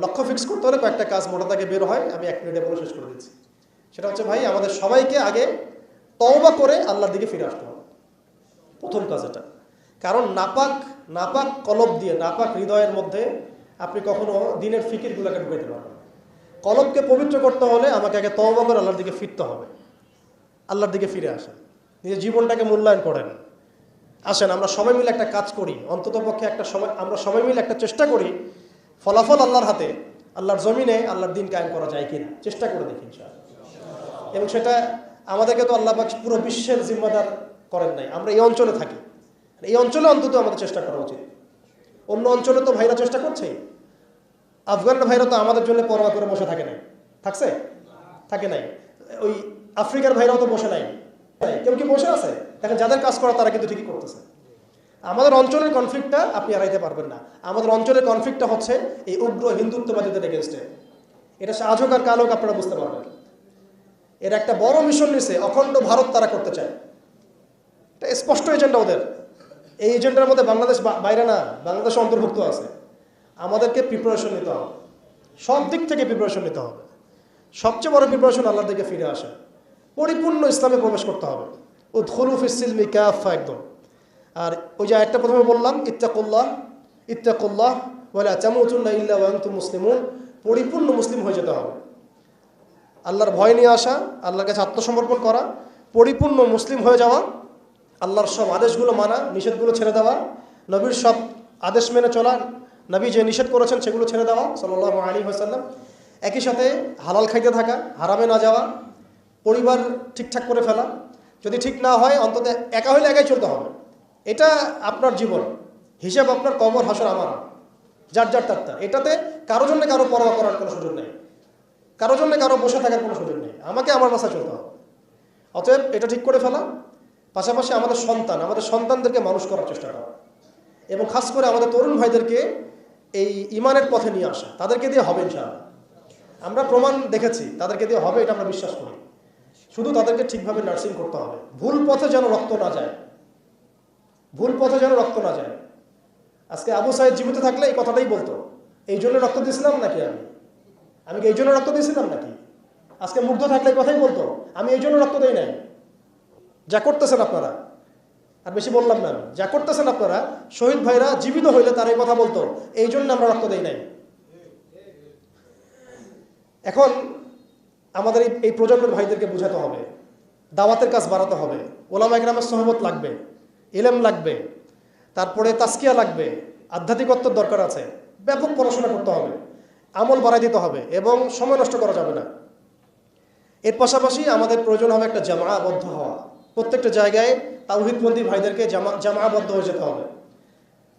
লক্ষ্য ফিক্স করতে হলে কয়েকটা কাজ মোটা থেকে বের হয়, আমি 1 মিনিটে বলে শেষ করে দিচ্ছি। সেটা হচ্ছে ভাই, আমাদের সবাইকে আগে তওবা করে আল্লাহর দিকে ফিরে আসতে হবে, প্রথম কাজ এটা। কারণ নাপাক কলব দিয়ে, নাপাক হৃদয়ের মধ্যে আপনি কখনো দিনের ফিকিরগুলোকে ঢুকাইতে পারবেন। কলবকে পবিত্র করতে হলে আমাকে আগে তওবা করে আল্লাহর দিকে ফিরতে হবে। আল্লাহর দিকে ফিরে আসেন, নিজের জীবনটাকে মূল্যায়ন করেন। আসেন আমরা সবাই মিলে একটা কাজ করি, অন্তত পক্ষে একটা সময় আমরা সবাই মিলে একটা চেষ্টা করি, ফলাফল আল্লাহর হাতে, আল্লাহর জমিনে আল্লাহর দিন কায়েম করা যায় কিনা চেষ্টা করে দেখি ইনশাআল্লাহ। এবং সেটা আমাদেরকে তো আল্লাহ পাক পুরো বিশ্বের জিম্মাদার করেন নাই, আমরা এই অঞ্চলে থাকি, এই অঞ্চলে অন্তত আমাদের চেষ্টা করা উচিত। অন্য অঞ্চলে তো ভাইরা চেষ্টা করছেই। আফগানের ভাইরা তো আমাদের জন্য পরোয়া করে বসে থাকে নাই। ওই আফ্রিকার ভাইরাও তো বসে নাই, কেউ কি বসে আছে? দেখেন যাদের কাজ করা তারা কিন্তু ঠিকই করতেছে। আমাদের অঞ্চলের কনফ্লিক্টটা আপনি এড়াইতে পারবেন না। আমাদের অঞ্চলের কনফ্লিক্টটা হচ্ছে এই উগ্র হিন্দুত্ববাদীদের এগেনস্টে। এটা আজ হোক আর কাল হোক আপনারা বুঝতে পারবেন। এর একটা বড় মিশন নিছে, অখণ্ড ভারত তারা করতে চায়। এটা স্পষ্ট এজেন্ডা ওদের। এই এজেন্ডার মধ্যে বাংলাদেশ বাইরে না, বাংলাদেশ অন্তর্ভুক্ত আছে। আমাদেরকে প্রিপারেশন নিতে হবে, সব দিক থেকে প্রিপারেশন নিতে হবে। সবচেয়ে বড় প্রিপারেশন আল্লাহর দিকে ফিরে আসা, পরিপূর্ণ ইসলামে প্রবেশ করতে হবে। উদখুলু ফিস সিলমি কাফা, একদম। আর ওই যে একটা প্রথমে বললাম, ইত্তাকুল্লাহ ওয়ালা তামুতুন্না ইল্লা ওয়া আনতুম মুসলিমুন, পরিপূর্ণ মুসলিম হয়ে যেতে হবে। আল্লাহর ভয় নিয়ে আসা, আল্লাহর কাছে আত্মসমর্পণ করা, পরিপূর্ণ মুসলিম হয়ে যাওয়া, আল্লাহর সব আদেশগুলো মানা, নিষেধগুলো ছেড়ে দেওয়া, নবীর সব আদেশ মেনে চলা, নবী যে নিষেধ করেছেন সেগুলো ছেড়ে দেওয়া সাল্লাল্লাহু আলাইহি ওয়াসাল্লাম। একই সাথে হালাল খাইতে থাকা, হারামে না যাওয়া, পরিবার ঠিকঠাক করে ফেলা, যদি ঠিক না হয় অন্তত একা হলে একাই চলতে হবে। এটা আপনার জীবন, হিসাব আপনার, কবর, হাসর আমার, যার যার তার। এটাতে কারো জন্য কারো পরোয়া করার কোনো সুযোগ নেই, কারো জন্য কারো বসে থাকার কোনো সুযোগ নেই। আমাকে আমার রাস্তায় চলতে হবে। অতএব এটা ঠিক করে ফেলা, পাশাপাশি আমাদের সন্তানদেরকে মানুষ করার চেষ্টা করা, এবং খাস করে আমাদের তরুণ ভাইদেরকে এই ইমানের পথে নিয়ে আসা। তাদেরকে দিয়ে হবে ইনশাআল্লাহ। আমরা প্রমাণ দেখেছি তাদেরকে দিয়ে হবে, এটা আমরা বিশ্বাস করি। শুধু তাদেরকে ঠিকভাবে নার্সিং করতে হবে। ভুল পথে যেন রক্ত না যায়, ভুল পথে যেন রক্ত না যায়। আজকে আবু সাইদ জীবিত থাকলে এই কথাটাই বলতো, এই জন্য রক্ত দিয়েছিলাম নাকি, আমি কি এই জন্য রক্ত দিয়েছিলাম নাকি? আজকে মুগ্ধ থাকলে এই কথাই বলতো, আমি এই জন্য রক্ত দেই নাই। যা করতেছেন আপনারা, আর বেশি বললাম না আমি, যা করতেছেন আপনারা, শহীদ ভাইরা জীবিত হইলে তার এই কথা বলতো, এই জন্য আমরা রক্ত দেই নাই। এখন আমাদের এই প্রজন্মের ভাইদেরকে বোঝাতে হবে, দাওয়াতের কাজ বাড়াতে হবে, ওলামা ইকরামের সোহবত লাগবে, ইলম লাগবে, তারপরে তাসকিয়া লাগবে, আধ্যাত্মিকত্বর দরকার আছে, ব্যাপক পড়াশোনা করতে হবে, আমল বাড়াই দিতে হবে, এবং সময় নষ্ট করা যাবে না। এর পাশাপাশি আমাদের প্রয়োজন হবে একটা জামাআবদ্ধ হওয়া। প্রত্যেকটা জায়গায় তাওহীদপন্থী ভাইদেরকে জামাআবদ্ধ হয়ে যেতে হবে।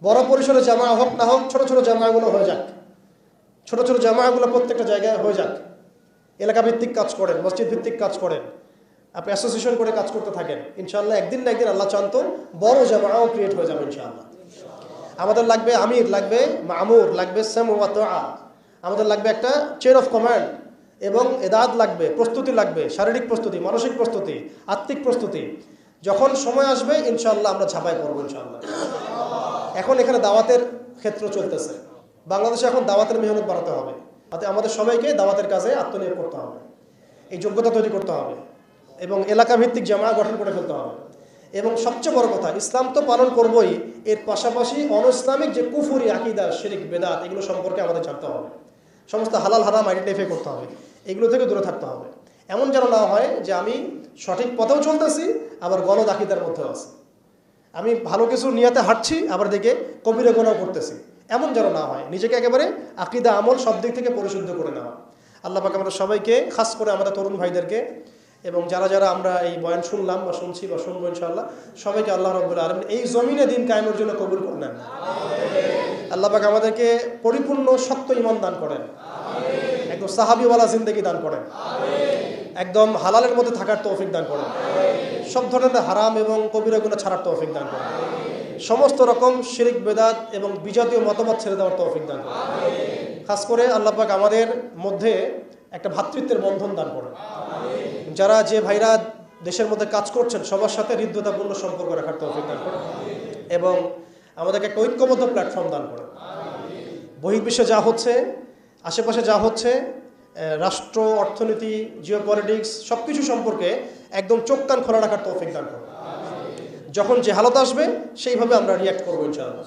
বড় পরিসরে জামা হোক না হোক, ছোট ছোট জামাগুলো হয়ে যাক, ছোট ছোট জামাগুলো প্রত্যেকটা জায়গায় হয়ে যাক। এলাকা ভিত্তিক কাজ করেন, মসজিদ ভিত্তিক কাজ করেন, আপনি অ্যাসোসিয়েশন করে কাজ করতে থাকেন। ইনশাআল্লাহ একদিন না একদিন আল্লাহ চান তো বড় জামাও ক্রিয়েট হয়ে যাবে ইনশাআল্লাহ। আমাদের লাগবে আমির, লাগবে মামুর, লাগবে সামউ ওয়া তুআ, আমাদের লাগবে একটা চেইন অফ কমান্ড, এবং এদাদ লাগবে, প্রস্তুতি লাগবে, শারীরিক প্রস্তুতি, মানসিক প্রস্তুতি, আত্মিক প্রস্তুতি। যখন সময় আসবে ইনশাআল্লাহ আমরা ঝাঁপাই পড়বো ইনশাআল্লাহ। এখন এখানে দাওয়াতের ক্ষেত্র চলতেছে, বাংলাদেশে এখন দাওয়াতের মেহনত বাড়াতে হবে। তাতে আমাদের সবাইকে দাওয়াতের কাজে আত্মনিয়োগ করতে হবে, এই যোগ্যতা তৈরি করতে হবে, এবং এলাকা ভিত্তিক জামা গঠন করে ফেলতে হবে। এবং সবচেয়ে বড় কথা, ইসলাম তো পালন করবই, এর পাশাপাশি অনইসলামিক যে কুফরি আকীদা, শিরক, বেদাত, এগুলো সম্পর্কে আমাদের জানতে হবে। সমস্ত হালাল হারাম আইডেন্টিফাই করতে হবে, এগুলো থেকে দূরে থাকতে হবে। এমন যেন না হয় যে আমি সঠিক পথেও চলতেছি, আবার গলদ আকীদার মধ্যেও আছি। আমি ভালো কিছু নিয়াতে হাঁটছি, আবার দিকে কবিরা গুনাহ করতেছি। এমন যেন না হয়। নিজেকে একেবারে আকীদা, আমল সব দিক থেকে পরিশুদ্ধ করে নেওয়া। আল্লাহ পাক আমাদের সবাইকে, খাস করে আমাদের তরুণ ভাইদেরকে, এবং যারা যারা আমরা এই বয়ান শুনলাম বা শুনছি বা শুনবো ইনশাআল্লাহ, সবাইকে আল্লাহ রাব্বুল আলামিন এই জমিনে দিন কায়েমের জন্য কবুল করে নেন। আল্লাহ পাক আমাদেরকে পরিপূর্ণ সত্য ঈমান দান করেন, একদম সাহাবীওয়ালা জিন্দেগি দান করেন, একদম হালালের মধ্যে থাকার তৌফিক দান করেন, সব ধরনের হারাম এবং কবিরা গুনাহ ছাড়ার তৌফিক দান করেন, সমস্ত রকম শিরক, বেদাত এবং বিজাতীয় মতবাদ ছেড়ে দেওয়ার তৌফিক দান করেন। খাস করে আল্লাহ পাক আমাদের মধ্যে একটা ভ্রাতৃত্বের বন্ধন দান করেন। যারা যে ভাইরা দেশের মধ্যে কাজ করছেন, সবার সাথে হৃদ্যতাপূর্ণ সম্পর্ক রাখার তৌফিক দান করেন, এবং আমাদেরকে একটা ঐক্যবদ্ধ প্ল্যাটফর্ম দান করেন। বহির্বিশ্বে যা হচ্ছে, আশেপাশে যা হচ্ছে, রাষ্ট্র, অর্থনীতি, জিওপলিটিক্স, সব কিছু সম্পর্কে একদম চোখ কান খোলা রাখার তৌফিক দান করেন। যখন যে হালত আসবে সেইভাবে আমরা রিয়াক্ট করবো ইনশাআল্লাহ।